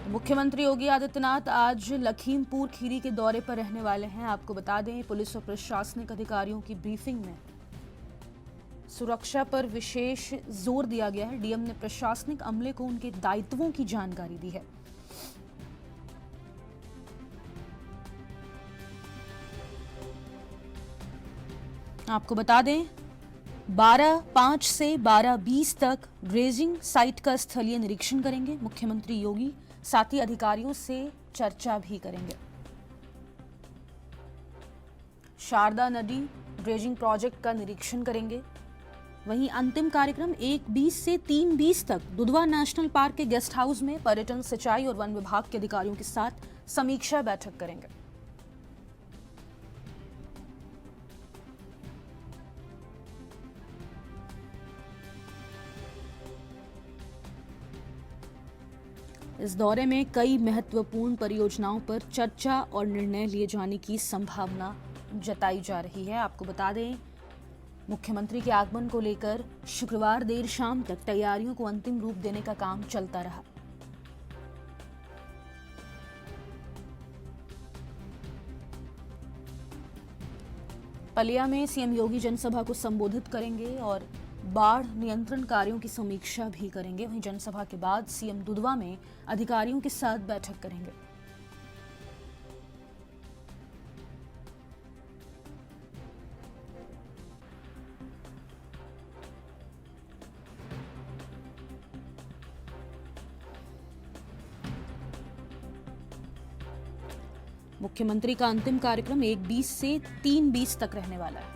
मुख्यमंत्री योगी आदित्यनाथ आज लखीमपुर खीरी के दौरे पर रहने वाले हैं। आपको बता दें, पुलिस और प्रशासनिक अधिकारियों की ब्रीफिंग में सुरक्षा पर विशेष जोर दिया गया है। डीएम ने प्रशासनिक अमले को उनके दायित्वों की जानकारी दी है। आपको बता दें, 12:05 से 12:20 तक ड्रेजिंग साइट का स्थलीय निरीक्षण करेंगे मुख्यमंत्री योगी। साथ ही अधिकारियों से चर्चा भी करेंगे। शारदा नदी ड्रेजिंग प्रोजेक्ट का निरीक्षण करेंगे। वहीं अंतिम कार्यक्रम 1:20 से 3:20 तक दुधवा नेशनल पार्क के गेस्ट हाउस में पर्यटन, सिंचाई और वन विभाग के अधिकारियों के साथ समीक्षा बैठक करेंगे। इस दौरे में कई महत्वपूर्ण परियोजनाओं पर चर्चा और निर्णय लिए जाने की संभावना जताई जा रही है। आपको बता दें, मुख्यमंत्री के आगमन को लेकर शुक्रवार देर शाम तक तैयारियों को अंतिम रूप देने का काम चलता रहा। पलिया में सीएम योगी जनसभा को संबोधित करेंगे और बाढ़ नियंत्रण कार्यों की समीक्षा भी करेंगे। वहीं जनसभा के बाद सीएम दुधवा में अधिकारियों के साथ बैठक करेंगे। मुख्यमंत्री का अंतिम कार्यक्रम 1:20 से 3:20 तक रहने वाला है।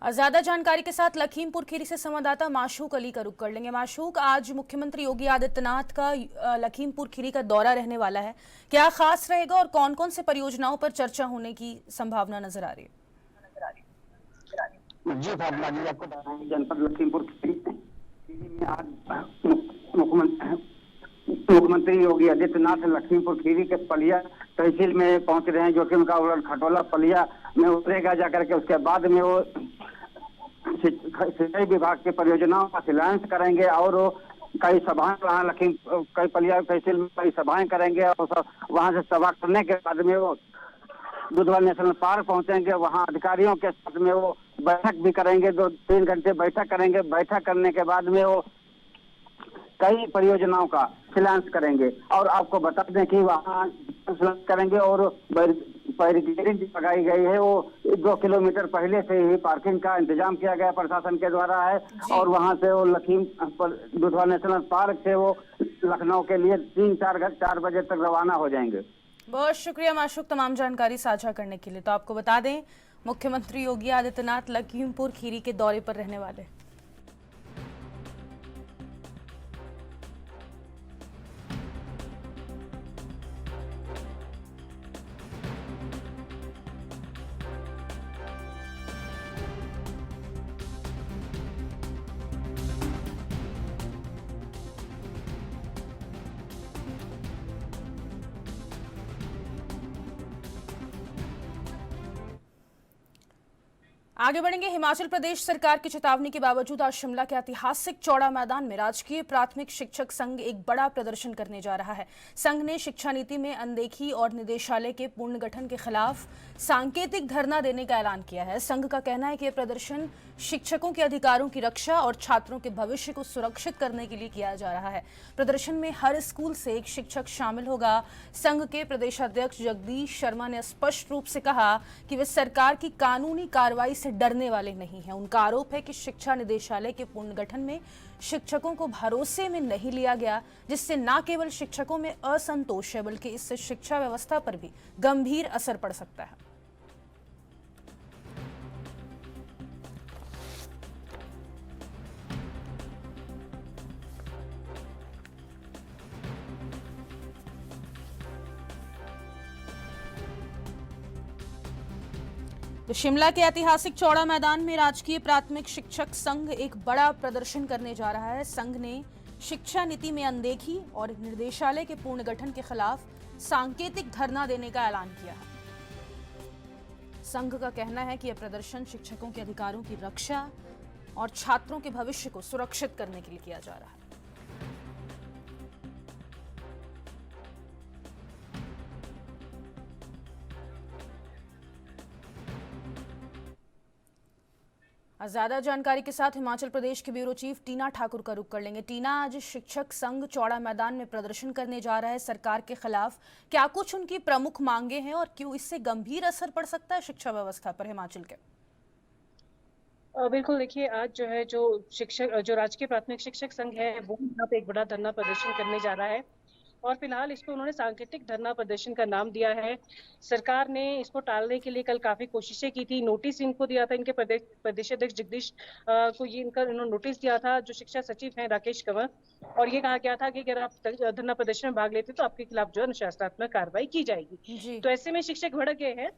ज्यादा जानकारी के साथ लखीमपुर खीरी से संवाददाता माशूक अली का रुख कर लेंगे। माशूक, आज मुख्यमंत्री योगी आदित्यनाथ का लखीमपुर खीरी का दौरा रहने वाला है, क्या खास रहेगा और कौन कौन से परियोजनाओं पर चर्चा होने की संभावना नजर आ रही है? जी फातिमा जी, आपको बताएं जनपद लखीमपुर खीरी में आज मुख्यमंत्री योगी आदित्यनाथ लखीमपुर खीरी के पलिया तहसील में पहुंच रहे हैं, जो कि उनका खटोला पलिया में उतरेगा जाकर के। उसके बाद में वो सिंचाई विभाग की परियोजनाओं का शिलान्यास करेंगे और कई सभाएं वहाँ कई पलिया तहसील में कई सभाएं करेंगे और वहां से सभा करने के बाद में वो दुधवा नेशनल पार्क पहुंचेंगे। वहां अधिकारियों के साथ में वो बैठक भी करेंगे, 2-3 घंटे बैठक करेंगे। बैठक करने के बाद में वो कई परियोजनाओं का शिलान्यास करेंगे। और आपको बता दें कि वहाँ शिलान्यास करेंगे और बैरिकेडिंग लगाई गई है, वो 2 किलोमीटर पहले से ही पार्किंग का इंतजाम किया गया प्रशासन के द्वारा है। और वहाँ से वो दुधवा नेशनल पार्क से वो लखनऊ के लिए 3-4 बजे तक रवाना हो जाएंगे। बहुत शुक्रिया माशूक तमाम जानकारी साझा करने के लिए। तो आपको बता दें, मुख्यमंत्री योगी आदित्यनाथ लखीमपुर खीरी के दौरे पर रहने वाले। आगे बढ़ेंगे। हिमाचल प्रदेश सरकार की चेतावनी के बावजूद आज शिमला के ऐतिहासिक चौड़ा मैदान में राजकीय प्राथमिक शिक्षक संघ एक बड़ा प्रदर्शन करने जा रहा है। संघ ने शिक्षा नीति में अनदेखी और निदेशालय के पुनर्गठन के खिलाफ सांकेतिक धरना देने का ऐलान किया है। संघ का कहना है कि यह प्रदर्शन शिक्षकों के अधिकारों की रक्षा और छात्रों के भविष्य को सुरक्षित करने के लिए किया जा रहा है। प्रदर्शन में हर स्कूल से एक शिक्षक शामिल होगा। संघ के प्रदेशाध्यक्ष जगदीश शर्मा ने स्पष्ट रूप से कहा कि वे सरकार की कानूनी कार्रवाई से डरने वाले नहीं हैं। उनका आरोप है कि शिक्षा निदेशालय के पुनर्गठन में शिक्षकों को भरोसे में नहीं लिया गया, जिससे न केवल शिक्षकों में असंतोष है बल्कि इससे शिक्षा व्यवस्था पर भी गंभीर असर पड़ सकता है। तो शिमला के ऐतिहासिक चौड़ा मैदान में राजकीय प्राथमिक शिक्षक संघ एक बड़ा प्रदर्शन करने जा रहा है। संघ ने शिक्षा नीति में अनदेखी और निदेशालय के पुनर्गठन के खिलाफ सांकेतिक धरना देने का ऐलान किया है। संघ का कहना है कि यह प्रदर्शन शिक्षकों के अधिकारों की रक्षा और छात्रों के भविष्य को सुरक्षित करने के लिए किया जा रहा है। ज्यादा जानकारी के साथ हिमाचल प्रदेश के ब्यूरो चीफ टीना ठाकुर का रुख कर लेंगे। टीना, आज शिक्षक संघ चौड़ा मैदान में प्रदर्शन करने जा रहा है सरकार के खिलाफ। क्या कुछ उनकी प्रमुख मांगे हैं और क्यों इससे गंभीर असर पड़ सकता है शिक्षा व्यवस्था पर हिमाचल के? बिल्कुल, देखिए आज जो राजकीय प्राथमिक शिक्षक संघ है वो यहाँ पे एक बड़ा धरना प्रदर्शन करने जा रहा है और फिलहाल इसको उन्होंने सांकेतिक धरना प्रदर्शन का नाम दिया है। सरकार ने इसको टालने के लिए कल काफी कोशिशें की थी, नोटिस इनको दिया था, इनके प्रदेश अध्यक्ष जगदीश को इन्होंने नोटिस दिया था, जो शिक्षा सचिव हैं राकेश कंवर, और ये कहा गया था कि अगर आप धरना प्रदर्शन में भाग लेते तो आपके खिलाफ जो अनुशासनात्मक कार्रवाई की जाएगी। तो ऐसे में शिक्षक भड़क गए हैं।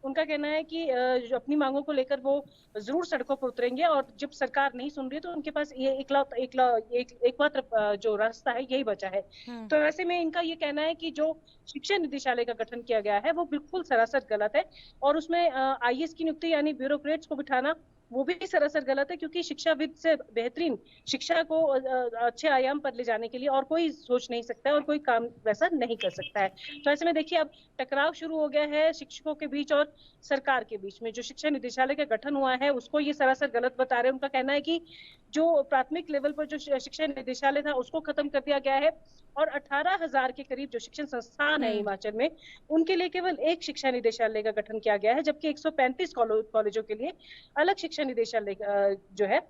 उनका कहना है कि जो अपनी मांगों को लेकर वो जरूर सड़कों पर उतरेंगे और जब सरकार नहीं सुन रही तो उनके पास ये एकमात्र जो रास्ता है यही बचा है। तो ऐसे में इनका ये कहना है कि जो शिक्षा निदेशालय का गठन किया गया है वो बिल्कुल सरासर गलत है और उसमें आईएएस की नियुक्ति यानी ब्यूरोक्रेट्स को बिठाना वो भी सरासर गलत है, क्योंकि शिक्षाविद से बेहतरीन शिक्षा को अच्छे आयाम पर ले जाने के लिए और कोई सोच नहीं सकता है और कोई काम वैसा नहीं कर सकता है। तो ऐसे में देखिए अब टकराव शुरू हो गया है शिक्षकों के बीच और सरकार के बीच में। जो शिक्षा निदेशालय का गठन हुआ है उसको ये सरासर गलत बता रहे हैं। उनका कहना है कि जो प्राथमिक लेवल पर जो शिक्षा निदेशालय था उसको खत्म कर दिया गया है और 18,000 के करीब जो शिक्षण संस्थान है हिमाचल में उनके लिए केवल एक शिक्षा निदेशालय का गठन किया गया है, जबकि 135 कॉलेजों के लिए अलग शिक्षा निदेशालय जो है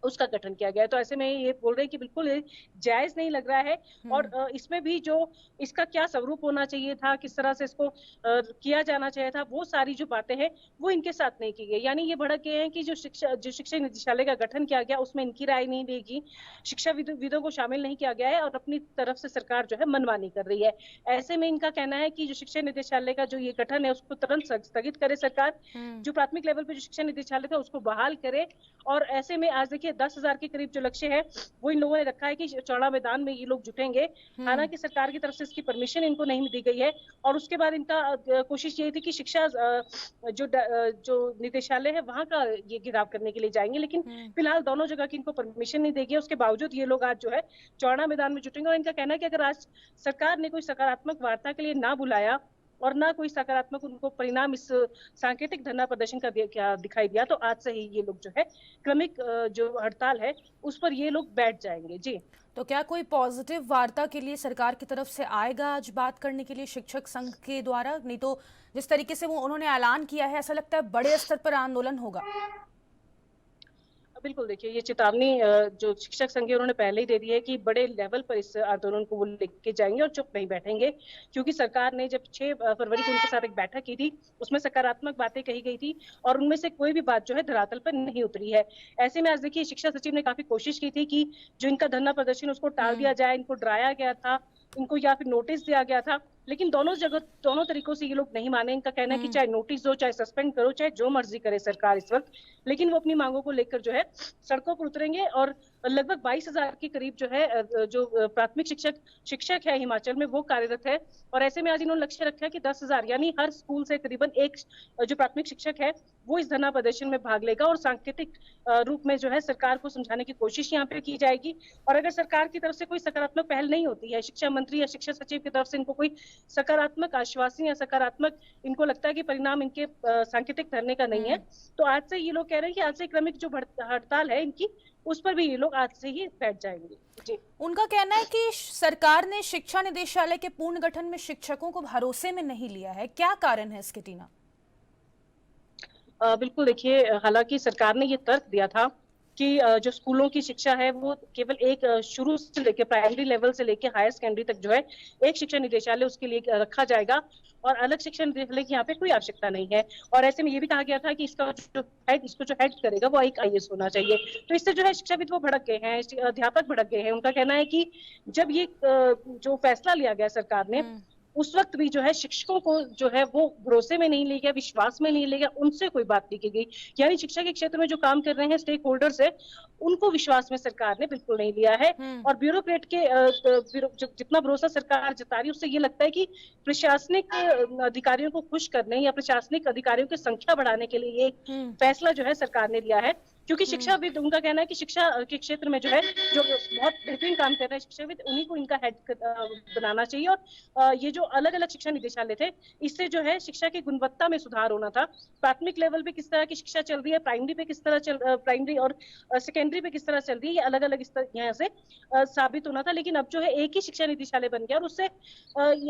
उसका गठन किया गया है। तो ऐसे में ये बोल रहे हैं कि बिल्कुल जायज नहीं लग रहा है और इसमें भी जो इसका क्या स्वरूप होना चाहिए था, किस तरह से इसको किया जाना चाहिए था, वो सारी जो बातें हैं वो इनके साथ नहीं की गई। यानी ये भड़क गए हैं कि जो शिक्षा निदेशालय का गठन किया गया उसमें इनकी राय नहीं देगी, शिक्षाविदों को शामिल नहीं किया गया है और अपनी तरफ से सरकार जो है मनमानी कर रही है। ऐसे में इनका कहना है कि जो शिक्षा निदेशालय का जो ये गठन है उसको तुरंत स्थगित करे सरकार, जो प्राथमिक लेवल पे जो शिक्षा निदेशालय था उसको बहाल करे। और ऐसे में आज देखिए 10,000 के करीब जो लक्ष्य है वो इन लोगों ने रखा है कि चौड़ा मैदान में ये लोग जुटेंगे। हालांकि सरकार की तरफ से इसकी परमिशन इनको नहीं दी गई है और उसके बाद इनका कोशिश ये थी कि शिक्षा जो निदेशालय है वहां का ये घेराव करने के लिए जाएंगे, लेकिन फिलहाल दोनों जगह की इनको परमिशन नहीं देगी। उसके बावजूद ये लोग आज जो है चौड़ा मैदान में जुटेंगे और इनका कहना है कि अगर आज सरकार ने कोई सकारात्मक वार्ता के लिए ना बुलाया और ना कोई सकारात्मक उनको परिणाम इस सांकेतिक धरना प्रदर्शन का दिखाई दिया तो आज से ही ये लोग जो है क्रमिक जो हड़ताल है उस पर ये लोग बैठ जाएंगे। जी, तो क्या कोई पॉजिटिव वार्ता के लिए सरकार की तरफ से आएगा आज बात करने के लिए शिक्षक संघ के द्वारा? नहीं तो जिस तरीके से वो उन्होंने ऐलान किया है ऐसा लगता है बड़े स्तर पर आंदोलन होगा। बिल्कुल, देखिए ये चेतावनी जो शिक्षक संघ है उन्होंने पहले ही दे दी है कि बड़े लेवल पर इस आंदोलन को वो लेके जाएंगे और चुप नहीं बैठेंगे, क्योंकि सरकार ने जब 6 फरवरी को उनके साथ एक बैठक की थी उसमें सकारात्मक बातें कही गई थी और उनमें से कोई भी बात जो है धरातल पर नहीं उतरी है। ऐसे में आज देखिए शिक्षा सचिव ने काफी कोशिश की थी कि जो इनका धरना प्रदर्शन उसको टाल दिया जाए, इनको डराया गया था, इनको या फिर नोटिस दिया गया था, लेकिन दोनों तरीकों से ये लोग नहीं माने। इनका कहना है कि चाहे नोटिस दो, चाहे सस्पेंड करो, चाहे जो मर्जी करे सरकार इस वक्त, लेकिन वो अपनी मांगों को लेकर जो है सड़कों पर उतरेंगे। और लगभग 22,000 के करीब जो है जो प्राथमिक शिक्षक है हिमाचल में वो कार्यरत है और ऐसे में आज इन्होंने लक्ष्य रखा है कि 10,000 यानी हर स्कूल से करीबन एक जो प्राथमिक शिक्षक है वो इस धरना प्रदर्शन में भाग लेगा और सांकेतिक रूप में जो है सरकार को समझाने की कोशिश यहाँ पे की जाएगी। और अगर सरकार की तरफ से कोई सकारात्मक पहल नहीं होती है, शिक्षा मंत्री या शिक्षा सचिव की तरफ से इनको कोई सकारात्मक आश्वासन या सकारात्मक इनको लगता है कि परिणाम इनके सांकेतिक धरने का नहीं है, तो आज से ये लोग कह रहे हैं कि आज से क्रमिक जो हड़ताल है इनकी उस पर भी ये लोग आज से ही बैठ जाएंगे। जी, उनका कहना है कि सरकार ने शिक्षा निदेशालय के पूर्ण गठन में शिक्षकों को भरोसे में नहीं लिया है। क्या कारण है इसके, टीना? बिल्कुल, देखिए हालांकि सरकार ने ये तर्क दिया था कि जो स्कूलों की शिक्षा है वो केवल एक शुरू से लेकर प्राइमरी लेवल से लेकर हायर सेकेंडरी तक जो है एक शिक्षा निदेशालय उसके लिए रखा जाएगा और अलग शिक्षा निदेशालय की यहाँ पे कोई आवश्यकता नहीं है। और ऐसे में ये भी कहा गया था कि इसको जो हेड करेगा वो एक आईएएस होना चाहिए। तो इससे जो है शिक्षाविद वो भड़क गए हैं, अध्यापक भड़क गए हैं। उनका कहना है कि जब ये जो फैसला लिया गया सरकार ने उस वक्त भी जो है शिक्षकों को जो है वो भरोसे में नहीं लिया गया, विश्वास में नहीं लिया गया, उनसे कोई बात नहीं की गई। यानी शिक्षा के क्षेत्र में जो काम कर रहे हैं स्टेक होल्डर्स है उनको विश्वास में सरकार ने बिल्कुल नहीं लिया है और ब्यूरोक्रेट के जितना भरोसा सरकार जता रही है उससे ये लगता है कि प्रशासनिक अधिकारियों को खुश करने या प्रशासनिक अधिकारियों की संख्या बढ़ाने के लिए ये फैसला जो है सरकार ने लिया है, क्योंकि शिक्षाविद उनका कहना है कि शिक्षा के क्षेत्र में जो है जो बहुत बेहतरीन काम कर रहे हैं शिक्षाविद उन्हीं को इनका हेड बनाना चाहिए और ये जो अलग अलग शिक्षा निदेशालय थे, इससे जो है शिक्षा की गुणवत्ता में सुधार होना था। प्राथमिक लेवल पे किस तरह की शिक्षा चल रही है, प्राइमरी पे किस तरह प्राइमरी और सेकेंडरी पे किस तरह चल रही है, ये अलग अलग यहाँ से साबित होना था। लेकिन अब जो है एक ही शिक्षा निदेशालय बन गया और उससे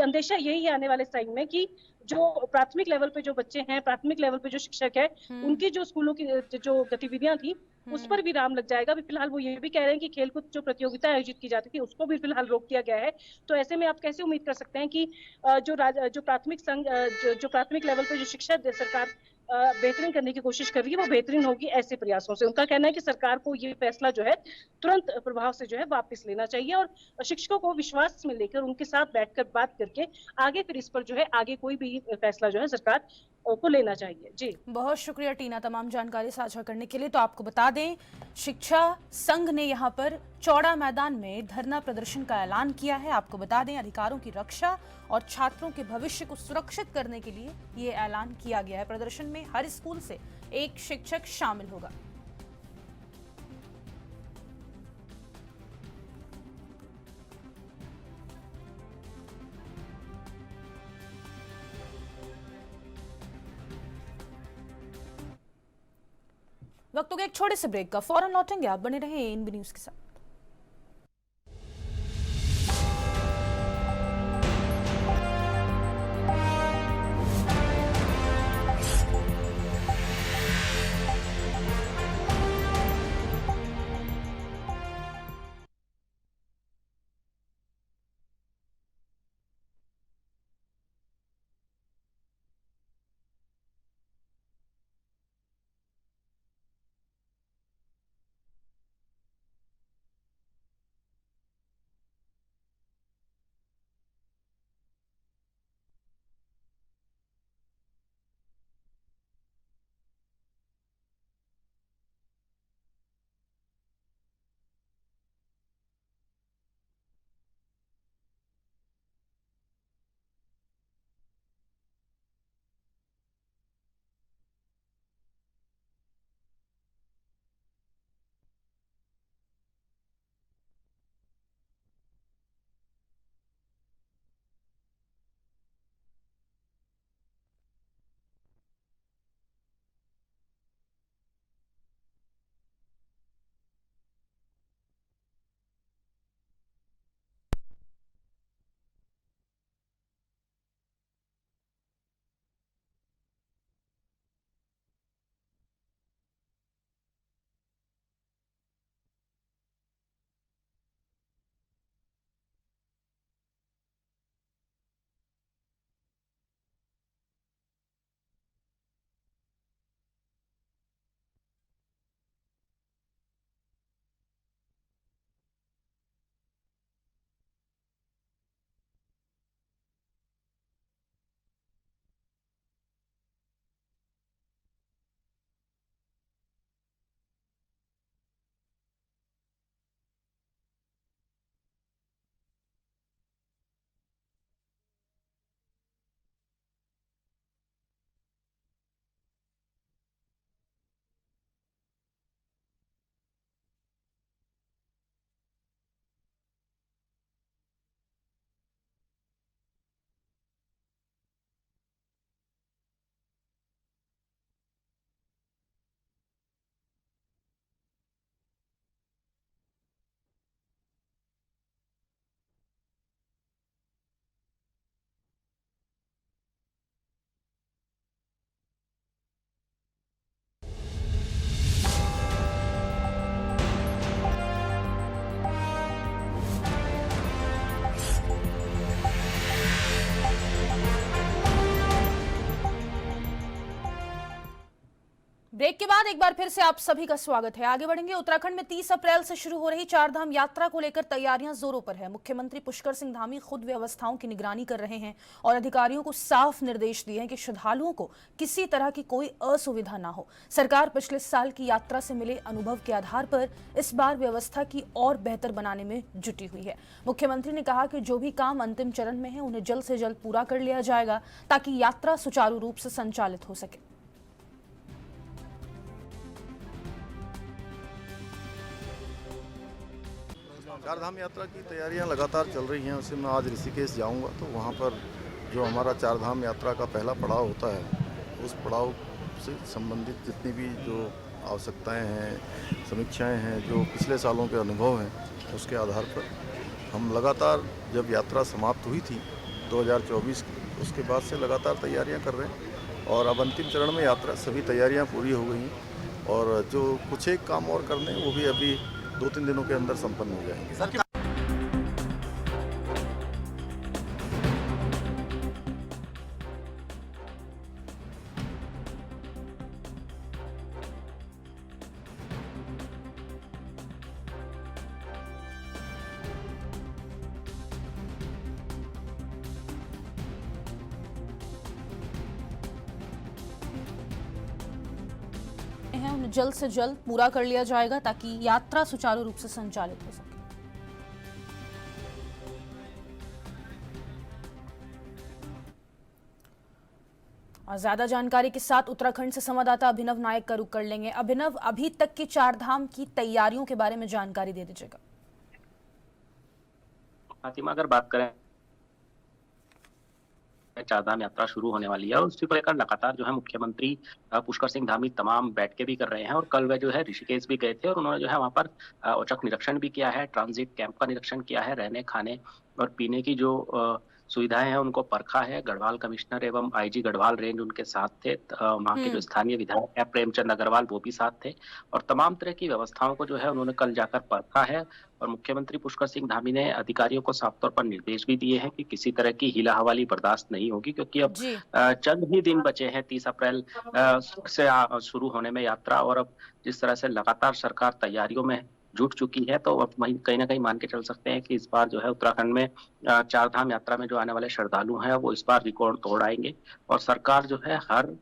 अंदेशा यही है आने वाले टाइम में कि जो प्राथमिक लेवल पे जो बच्चे हैं, प्राथमिक लेवल पे जो शिक्षक है, उनकी जो स्कूलों की जो गतिविधियां थी उस पर विराम लग जाएगा। अभी फिलहाल वो ये भी कह रहे हैं कि खेलकूद जो प्रतियोगिता आयोजित की जाती थी उसको भी फिलहाल रोक दिया गया है। तो ऐसे में आप कैसे उम्मीद कर सकते हैं कि जो प्राथमिक संघ जो प्राथमिक लेवल पे जो शिक्षा सरकार बेहतरीन करने की कोशिश कर रही है वो बेहतरीन होगी ऐसे प्रयासों से। उनका कहना है कि सरकार को ये फैसला जो है तुरंत प्रभाव से जो है वापस लेना चाहिए और शिक्षकों को विश्वास में लेकर उनके साथ बैठकर बात करके आगे फिर इस पर जो है आगे कोई भी फैसला जो है सरकार को लेना चाहिए। जी बहुत शुक्रिया टीना तमाम जानकारी साझा करने के लिए। तो आपको बता दें, शिक्षा संघ ने यहाँ पर चौड़ा मैदान में धरना प्रदर्शन का ऐलान किया है। आपको बता दें, अधिकारों की रक्षा और छात्रों के भविष्य को सुरक्षित करने के लिए ये ऐलान किया गया है। प्रदर्शन में हर स्कूल से एक शिक्षक शामिल होगा। वक्त हो गया एक छोटे से ब्रेक का, फौरन लौटेंगे। आप बने रहें एएनबी न्यूज के साथ। ब्रेक के बाद एक बार फिर से आप सभी का स्वागत है। आगे बढ़ेंगे। उत्तराखंड में 30 अप्रैल से शुरू हो रही चारधाम यात्रा को लेकर तैयारियां जोरों पर है। मुख्यमंत्री पुष्कर सिंह धामी खुद व्यवस्थाओं की निगरानी कर रहे हैं और अधिकारियों को साफ निर्देश दिए हैं कि श्रद्धालुओं को किसी तरह की कोई असुविधा ना हो। सरकार पिछले साल की यात्रा से मिले अनुभव के आधार पर इस बार व्यवस्था की और बेहतर बनाने में जुटी हुई है। मुख्यमंत्री ने कहा कि जो भी काम अंतिम चरण में है उन्हें जल्द से जल्द पूरा कर लिया जाएगा ताकि यात्रा सुचारू रूप से संचालित हो सके। चारधाम यात्रा की तैयारियां लगातार चल रही हैं। उससे मैं आज ऋषिकेश जाऊंगा तो वहां पर जो हमारा चारधाम यात्रा का पहला पड़ाव होता है, उस पड़ाव से संबंधित जितनी भी जो आवश्यकताएं हैं, समीक्षाएं हैं, जो पिछले सालों के अनुभव हैं, उसके आधार पर हम लगातार जब यात्रा समाप्त हुई थी 2024 की, उसके बाद से लगातार तैयारियां कर रहे हैं और अब अंतिम चरण में यात्रा सभी तैयारियां पूरी हो गई हैं और जो कुछ एक काम और करने हैं वो भी अभी 2-3 दिनों के अंदर संपन्न हो जाएंगे। हैं उन्हें जल्द से जल्द पूरा कर लिया जाएगा ताकि यात्रा सुचारू रूप से संचालित हो सके। और ज्यादा जानकारी के साथ उत्तराखंड से संवाददाता अभिनव नायक का रुख कर लेंगे। अभिनव, अभी तक की चारधाम की तैयारियों के बारे में जानकारी दे दीजिएगा। फातिमा, अगर बात करें चारधाम यात्रा शुरू होने वाली है और उसी को लेकर लगातार जो है मुख्यमंत्री पुष्कर सिंह धामी तमाम बैठकें भी कर रहे हैं और कल वे जो है ऋषिकेश भी गए थे और उन्होंने जो है वहां पर औचक निरीक्षण भी किया है, ट्रांजिट कैंप का निरीक्षण किया है, रहने खाने और पीने की जो सुविधाएं हैं उनको परखा है। गढ़वाल कमिश्नर एवं आईजी गढ़वाल रेंज उनके साथ थे, वहाँ के जो स्थानीय विधायक है प्रेमचंद अग्रवाल वो भी साथ थे और तमाम तरह की व्यवस्थाओं को जो है उन्होंने कल जाकर परखा है। और मुख्यमंत्री पुष्कर सिंह धामी ने अधिकारियों को साफ तौर पर निर्देश भी दिए हैं कि किसी तरह की हीला हवाली बर्दाश्त नहीं होगी, क्योंकि अब चंद ही दिन बचे हैं 30 अप्रैल से शुरू होने में यात्रा। और अब जिस तरह से लगातार सरकार तैयारियों में जुट चुकी है तो अब वहीं कहीं ना कहीं मान के चल सकते हैं कि इस बार जो है उत्तराखंड में चारधाम यात्रा में जो आने वाले श्रद्धालु हैं वो इस बार रिकॉर्ड तोड़ आएंगे और सरकार जो है हर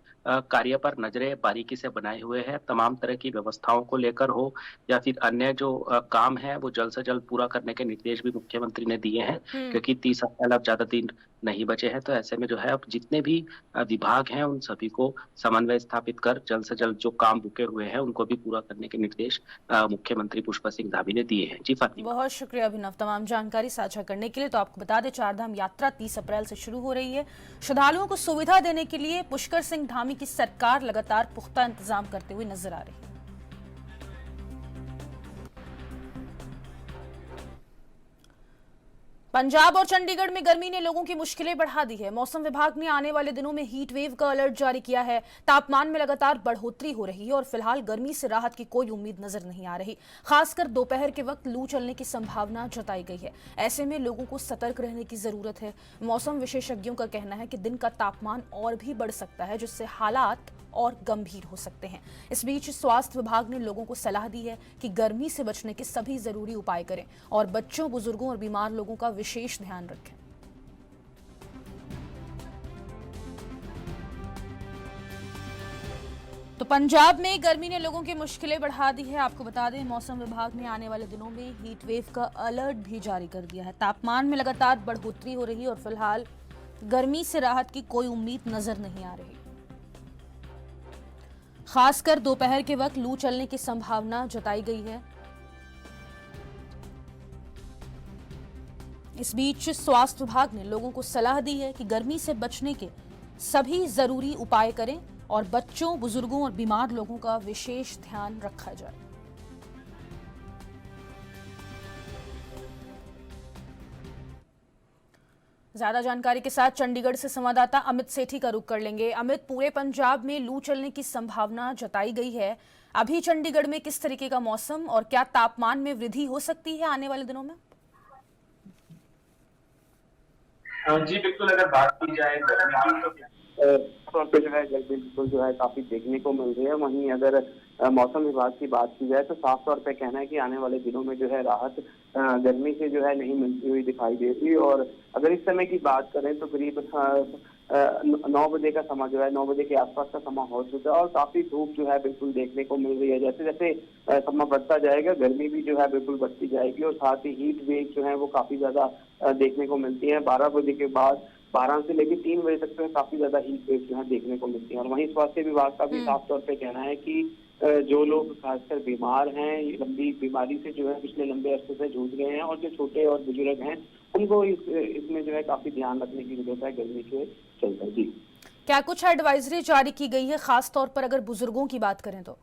कार्य पर नजरें बारीकी से बनाए हुए है। तमाम तरह की व्यवस्थाओं को लेकर हो या फिर अन्य जो काम है वो जल्द से जल्द पूरा करने के निर्देश भी मुख्यमंत्री ने दिए हैं, क्योंकि 30 अप्रैल अब ज्यादा दिन नहीं बचे हैं। तो ऐसे में जो है अब जितने भी विभाग हैं उन सभी को समन्वय स्थापित कर जल्द से जल्द जो काम रुके हुए हैं उनको भी पूरा करने के निर्देश मुख्यमंत्री पुष्कर सिंह धामी ने दिए हैं। जी फातिमा, बहुत शुक्रिया अभिनव तमाम जानकारी साझा करने के लिए। तो आपको बता दें चारधाम यात्रा 30 अप्रैल से शुरू हो रही है। श्रद्धालुओं को सुविधा देने के लिए पुष्कर सिंह धामी की सरकार लगातार पुख्ता इंतजाम करते हुए नजर आ रही है। पंजाब और चंडीगढ़ में गर्मी ने लोगों की मुश्किलें बढ़ा दी है। मौसम विभाग ने आने वाले दिनों में हीट वेव का अलर्ट जारी किया है। तापमान में लगातार बढ़ोतरी हो रही है और फिलहाल गर्मी से राहत की कोई उम्मीद नजर नहीं आ रही। खासकर दोपहर के वक्त लू चलने की संभावना जताई गई है। ऐसे में लोगों को सतर्क रहने की जरूरत है। मौसम विशेषज्ञों का कहना है कि दिन का तापमान और भी बढ़ सकता है, जिससे हालात और गंभीर हो सकते हैं। इस बीच स्वास्थ्य विभाग ने लोगों को सलाह दी है कि गर्मी से बचने के सभी जरूरी उपाय करें और बच्चों, बुजुर्गों और बीमार लोगों का विशेष ध्यान रखें। तो पंजाब में गर्मी ने लोगों की मुश्किलें बढ़ा दी है। आपको बता दें मौसम विभाग ने आने वाले दिनों में हीट वेव का अलर्ट भी जारी कर दिया है। तापमान में लगातार बढ़ोतरी हो रही है और फिलहाल गर्मी से राहत की कोई उम्मीद नजर नहीं आ रही। खासकर दोपहर के वक्त लू चलने की संभावना जताई गई है। इस बीच स्वास्थ्य विभाग ने लोगों को सलाह दी है कि गर्मी से बचने के सभी जरूरी उपाय करें और बच्चों, बुजुर्गों और बीमार लोगों का विशेष ध्यान रखा जाए। ज्यादा जानकारी के साथ चंडीगढ़ से संवाददाता अमित सेठी का रुख कर लेंगे। अमित, पूरे पंजाब में लू चलने की संभावना जताई गई है। अभी चंडीगढ़ में किस तरीके का मौसम और क्या तापमान में वृद्धि हो सकती है आने वाले दिनों में? जी बिल्कुल, अगर बात की जाए गर्मी की तो जो है गर्मी बिल्कुल जो है काफी देखने को मिल रही है। वहीं अगर मौसम विभाग की बात की जाए तो साफ तौर पे कहना है कि आने वाले दिनों में जो है राहत गर्मी से जो है नहीं मिलती हुई दिखाई दे रही। और अगर इस समय की बात करें तो करीब 9 बजे का समय जो है 9 बजे के आसपास का समय हो चुका है और काफी धूप जो है बिल्कुल देखने को मिल रही है। जैसे जैसे समय बढ़ता जाएगा गर्मी भी जो है बिल्कुल बढ़ती जाएगी और साथ ही हीट वेव जो है वो काफी ज्यादा देखने को मिलती है। 12 बजे के बाद 12 से लेकर 3 बजे तक जो है काफी ज्यादा हीट वेव जो है देखने को मिलती है। और वहीं स्वास्थ्य विभाग का भी साफ तौर पे कहना है कि जो लोग खासकर बीमार हैं, लंबी बीमारी से जो है पिछले लंबे अरसे से जूझ रहे हैं और जो छोटे और बुजुर्ग हैं उनको इसमें जो है काफी ध्यान रखने की जरूरत है गर्मी के चलते। जी, क्या कुछ एडवाइजरी जारी की गई है, खास तौर पर अगर बुजुर्गों की बात करें तो?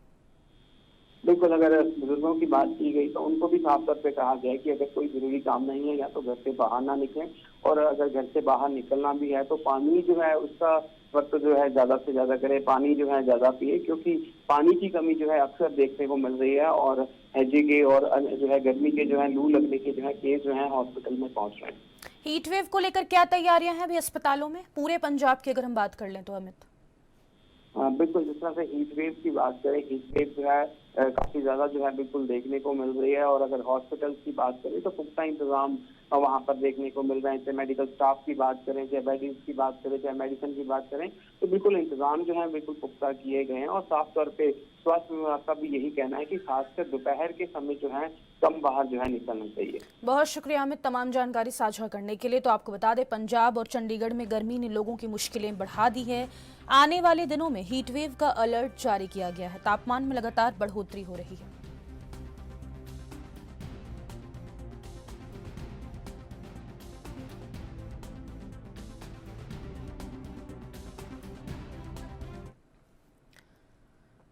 बिल्कुल, अगर बुजुर्गों की बात की गई तो उनको भी साफ तौर पे कहा गया है कि अगर कोई जरूरी काम नहीं है या तो घर से बाहर ना निकलें, और अगर घर से बाहर निकलना भी है तो पानी जो है उसका वक्त जो है ज्यादा से ज्यादा करें, पानी जो है ज्यादा पिए, क्योंकि पानी की कमी जो है अक्सर देखने को मिल रही है और हैजे के और जो है गर्मी के जो है लू लगने के जो है केस जो है हॉस्पिटल में पहुंच रहे हैं। हीट वेव को लेकर क्या तैयारियां हैं अभी अस्पतालों में, पूरे पंजाब की अगर हम बात कर लें तो अमित? बिल्कुल, जिस तरह से हीट वेव की बात करें, हीट वेव जो है काफी ज्यादा जो है बिल्कुल देखने को मिल रही है, और अगर हॉस्पिटल्स की बात करें तो पुख्ता इंतजाम वहां पर देखने को मिल रहे हैं। चाहे मेडिकल स्टाफ की बात करें, चाहे बेडिंग की बात करें, चाहे मेडिसिन की बात करें, तो बिल्कुल इंतजाम जो है बिल्कुल पुख्ता किए गए हैं। और साफ तौर पे स्वास्थ्य विभाग का भी यही कहना है कि खासकर दोपहर के समय जो है कम बाहर जो है निकलना चाहिए। बहुत शुक्रिया अमित तमाम जानकारी साझा करने के लिए। तो आपको बता दें, पंजाब और चंडीगढ़ में गर्मी ने लोगों की मुश्किलें बढ़ा दी है। आने वाले दिनों में हीट वेव का अलर्ट जारी किया गया है। तापमान में लगातार बढ़ोतरी हो रही है।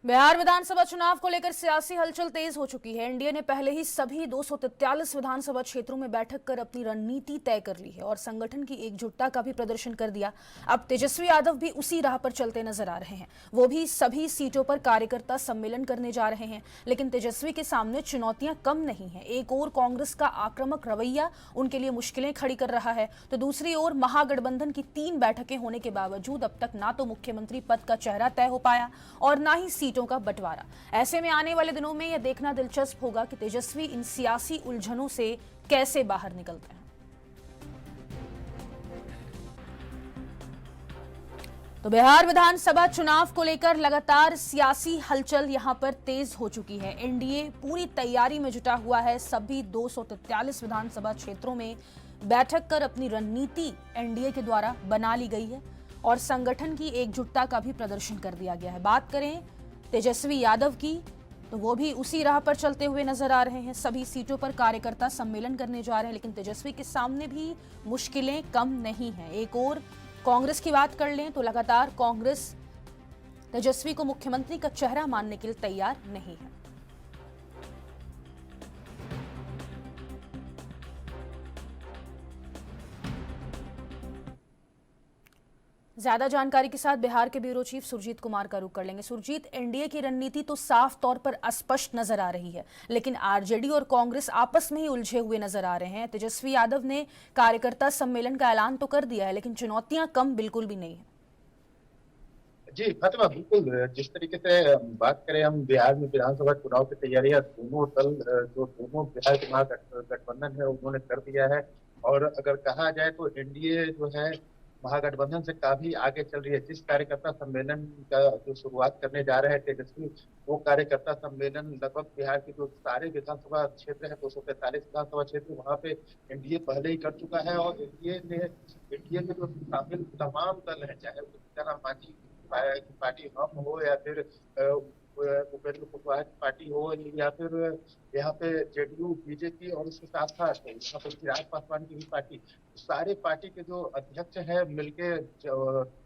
बिहार विधानसभा चुनाव को लेकर सियासी हलचल तेज हो चुकी है। एनडीए ने पहले ही सभी 243 विधानसभा क्षेत्रों में बैठक कर अपनी रणनीति तय कर ली है और संगठन की एकजुटता का भी प्रदर्शन कर दिया। अब तेजस्वी यादव भी उसी राह पर चलते नजर आ रहे हैं। वो भी सभी सीटों पर कार्यकर्ता सम्मेलन करने जा रहे हैं, लेकिन तेजस्वी के सामने चुनौतियां कम नहीं है। एक ओर कांग्रेस का आक्रामक रवैया उनके लिए मुश्किलें खड़ी कर रहा है, तो दूसरी ओर महागठबंधन की 3 बैठकें होने के बावजूद अब तक ना तो मुख्यमंत्री पद का चेहरा तय हो पाया और ना ही सीटों का बंटवारा। ऐसे में आने वाले दिनों में यह देखना दिलचस्प होगा कि तेजस्वी इन सियासी उलझनों से कैसे बाहर निकलते हैं। तो बिहार विधानसभा चुनाव को लेकर लगातार सियासी हलचल यहां पर तेज हो चुकी है। एनडीए पूरी तैयारी में जुटा हुआ है। सभी 243 विधानसभा क्षेत्रों में बैठक कर अपनी रणनीति एनडीए के द्वारा बना ली गई है और संगठन की एकजुटता का भी प्रदर्शन कर दिया गया है। बात करें तेजस्वी यादव की, तो वो भी उसी राह पर चलते हुए नजर आ रहे हैं। सभी सीटों पर कार्यकर्ता सम्मेलन करने जा रहे हैं, लेकिन तेजस्वी के सामने भी मुश्किलें कम नहीं हैं। एक और कांग्रेस की बात कर लें तो लगातार कांग्रेस तेजस्वी को मुख्यमंत्री का चेहरा मानने के लिए तैयार नहीं है। ज्यादा जानकारी के साथ बिहार के ब्यूरो चीफ सुरजीत कुमार का रुख कर लेंगे। सुरजीत, एनडीए की रणनीति तो साफ तौर पर अस्पष्ट नजर आ रही है, लेकिन आरजेडी और कांग्रेस आपस में ही उलझे हुए नजर आ रहे हैं। तेजस्वी यादव ने कार्यकर्ता सम्मेलन का ऐलान तो कर दिया है, लेकिन चुनौतियां कम बिल्कुल भी नहीं है। जी फातिमा, बिल्कुल जिस तरीके से बात करें हम बिहार में विधानसभा चुनाव की तैयारियां दोनों दल जो दोनों बिहार के महागठबंधन है उन्होंने कर दिया है। और अगर कहा जाए तो एनडीए जो है महागठबंधन से काफी आगे चल रही है। जिस कार्यकर्ता सम्मेलन का जो शुरुआत करने जा रहे हैं तेजस्वी, वो कार्यकर्ता सम्मेलन लगभग बिहार के जो सारे विधानसभा क्षेत्र है 243 विधानसभा क्षेत्र, वहाँ पे एनडीए पहले ही कर चुका है। और एनडीए में जो शामिल तमाम दल है, चाहे वो सीताराम मांझी की पार्टी हम हो या फिर उपेंद्र कुशवाहा की पार्टी हो या फिर यहाँ पे जेडीयू बीजेपी और उसके साथ साथ यहाँ पे चिराग पासवान की भी पार्टी, सारे पार्टी के जो अध्यक्ष है मिलके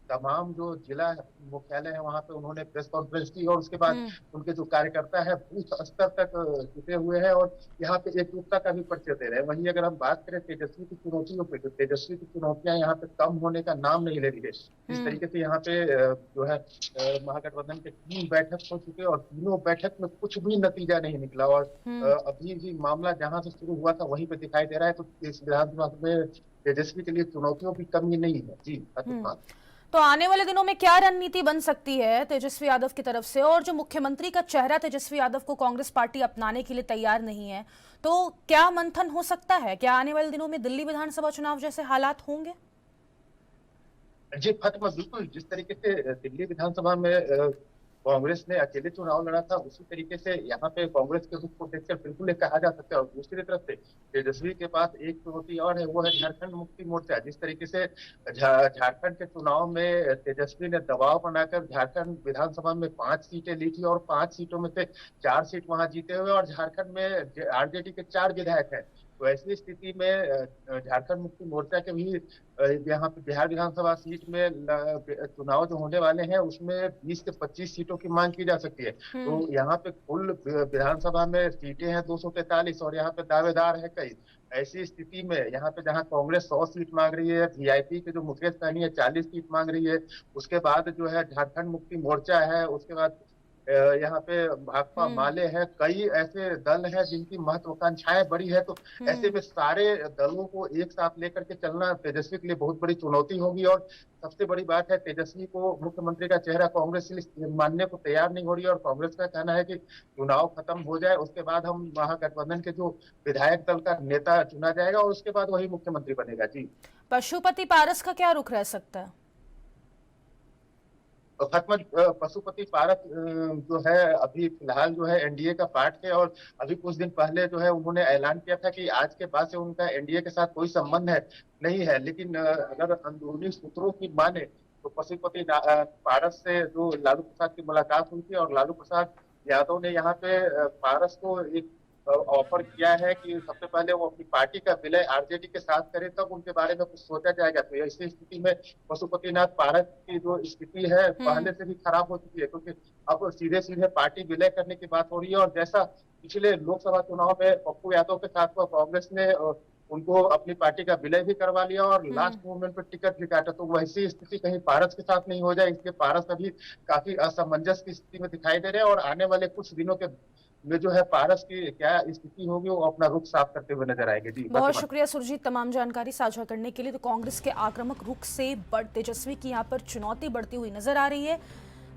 तमाम जो जिला मुख्यालय है वहाँ पे उन्होंने प्रेस कॉन्फ्रेंस की और उसके बाद उनके जो कार्यकर्ता है बूथ स्तर तक जुटे हुए हैं और यहाँ पे एकजुटता का भी परिचय दे रहे हैं। वहीं अगर हम बात करें तेजस्वी की चुनौतियों पे, तो तेजस्वी की चुनौतियां यहाँ पे कम होने का नाम नहीं ले रही है। इस तरीके से यहाँ पे जो है महागठबंधन के 3 बैठक हो चुके और तीनों बैठक में कुछ भी नतीजा नहीं निकला और अभी भी मामला जहाँ से शुरू हुआ था वहीं पे दिखाई दे रहा है। तो इस विधानसभा में तेजस्वी के लिए चुनौतियों की कमी नहीं है। जी तो आने वाले दिनों में क्या रणनीति बन सकती है तेजस्वी यादव की तरफ से? और जो मुख्यमंत्री का चेहरा तेजस्वी यादव को कांग्रेस पार्टी अपनाने के लिए तैयार नहीं है, तो क्या मंथन हो सकता है? क्या आने वाले दिनों में दिल्ली विधानसभा चुनाव जैसे हालात होंगे? जी फातिमा, बिल्कुल जिस तरीके से दिल्ली विधानसभा में कांग्रेस ने अकेले चुनाव लड़ा था, उसी तरीके से यहाँ पे कांग्रेस के रुख को देखकर बिल्कुल ये कहा जा सकता है। और दूसरी तरफ से तेजस्वी के पास एक चुनौती और है, वो है झारखंड मुक्ति मोर्चा। जिस तरीके से झारखंड के चुनाव में तेजस्वी ने दबाव बनाकर झारखंड विधानसभा में 5 सीटें ली थी और 5 सीटों में से 4 सीट वहां जीते हुए और झारखंड में आरजेडी के 4 विधायक हैं। तो ऐसी स्थिति में झारखंड मुक्ति मोर्चा के भी यहाँ पे बिहार विधानसभा सीट में चुनाव जो होने वाले हैं उसमें 20 से 25 सीटों की मांग की जा सकती है। तो यहाँ पे कुल विधानसभा में सीटें हैं 243 और यहाँ पे दावेदार है कई। ऐसी स्थिति में यहाँ पे जहाँ कांग्रेस 100 सीट मांग रही है, वीआईपी के जो मुकेश सहनी है 40 सीट मांग रही है, उसके बाद जो है झारखंड मुक्ति मोर्चा है, उसके बाद यहाँ पे भाकपा माले है, कई ऐसे दल हैं जिनकी महत्वाकांक्षाएं बड़ी है। तो ऐसे में सारे दलों को एक साथ लेकर के चलना तेजस्वी के लिए बहुत बड़ी चुनौती होगी। और सबसे बड़ी बात है, तेजस्वी को मुख्यमंत्री का चेहरा कांग्रेस मानने को तैयार नहीं हो रही है और कांग्रेस का कहना है कि चुनाव खत्म हो जाए उसके बाद हम महागठबंधन के जो विधायक दल का नेता चुना जाएगा और उसके बाद वही मुख्यमंत्री बनेगा। जी, पशुपति पारस का क्या रुख रह सकता है? पशुपति पारस जो है अभी फिलहाल जो है एनडीए का पार्ट है और अभी कुछ दिन पहले जो है उन्होंने ऐलान किया था कि आज के बाद से उनका एनडीए के साथ कोई संबंध नहीं है। लेकिन अगर अंदरूनी सूत्रों की माने तो पशुपति पारस से जो लालू प्रसाद की मुलाकात हुई थी और लालू प्रसाद यादव ने यहाँ पे पारस को एक ऑफर किया है कि सबसे पहले वो अपनी पार्टी का विलय आरजेडी के साथ करे तब उनके बारे में कुछ सोचा जाएगा। तो ऐसी स्थिति में पशुपतिनाथ पारस की जो स्थिति है पहले से भी खराब हो चुकी है, क्योंकि अब सीधे सीधे पार्टी विलय करने की बात हो रही है। और जैसा पिछले लोकसभा चुनाव में पप्पू यादव के साथ कांग्रेस ने उनको अपनी पार्टी का विलय भी करवा लिया और लास्ट मोमेंट पर टिकट भी काटा, तो वैसी स्थिति कहीं पारस के साथ नहीं हो जाए, इसलिए पारस अभी काफी असमंजस की स्थिति में दिखाई दे रहे हैं। और आने वाले कुछ दिनों के में जो है पारस की क्या स्थिति होगी वो अपना रुख साफ करते हुए नजर आएंगे। जी, बहुत शुक्रिया सुरजीत तमाम जानकारी साझा करने के लिए। तो कांग्रेस के आक्रामक रुख से तेजस्वी की यहाँ पर चुनौती बढ़ती हुई नजर आ रही है।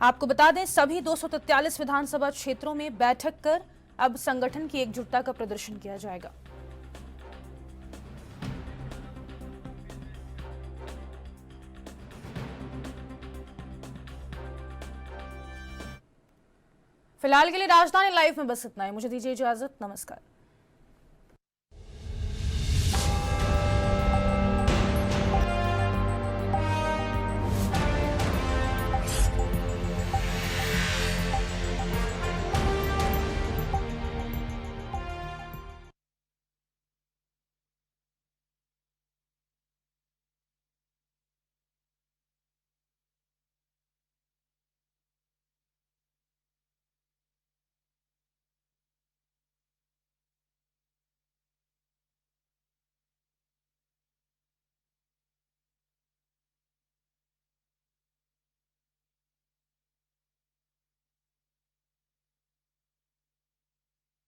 आपको बता दें सभी 243 विधानसभा क्षेत्रों में बैठक कर अब संगठन की एकजुटता का प्रदर्शन किया जाएगा। फिलहाल के लिए राजधानी लाइव में बस इतना ही। मुझे दीजिए इजाजत। नमस्कार।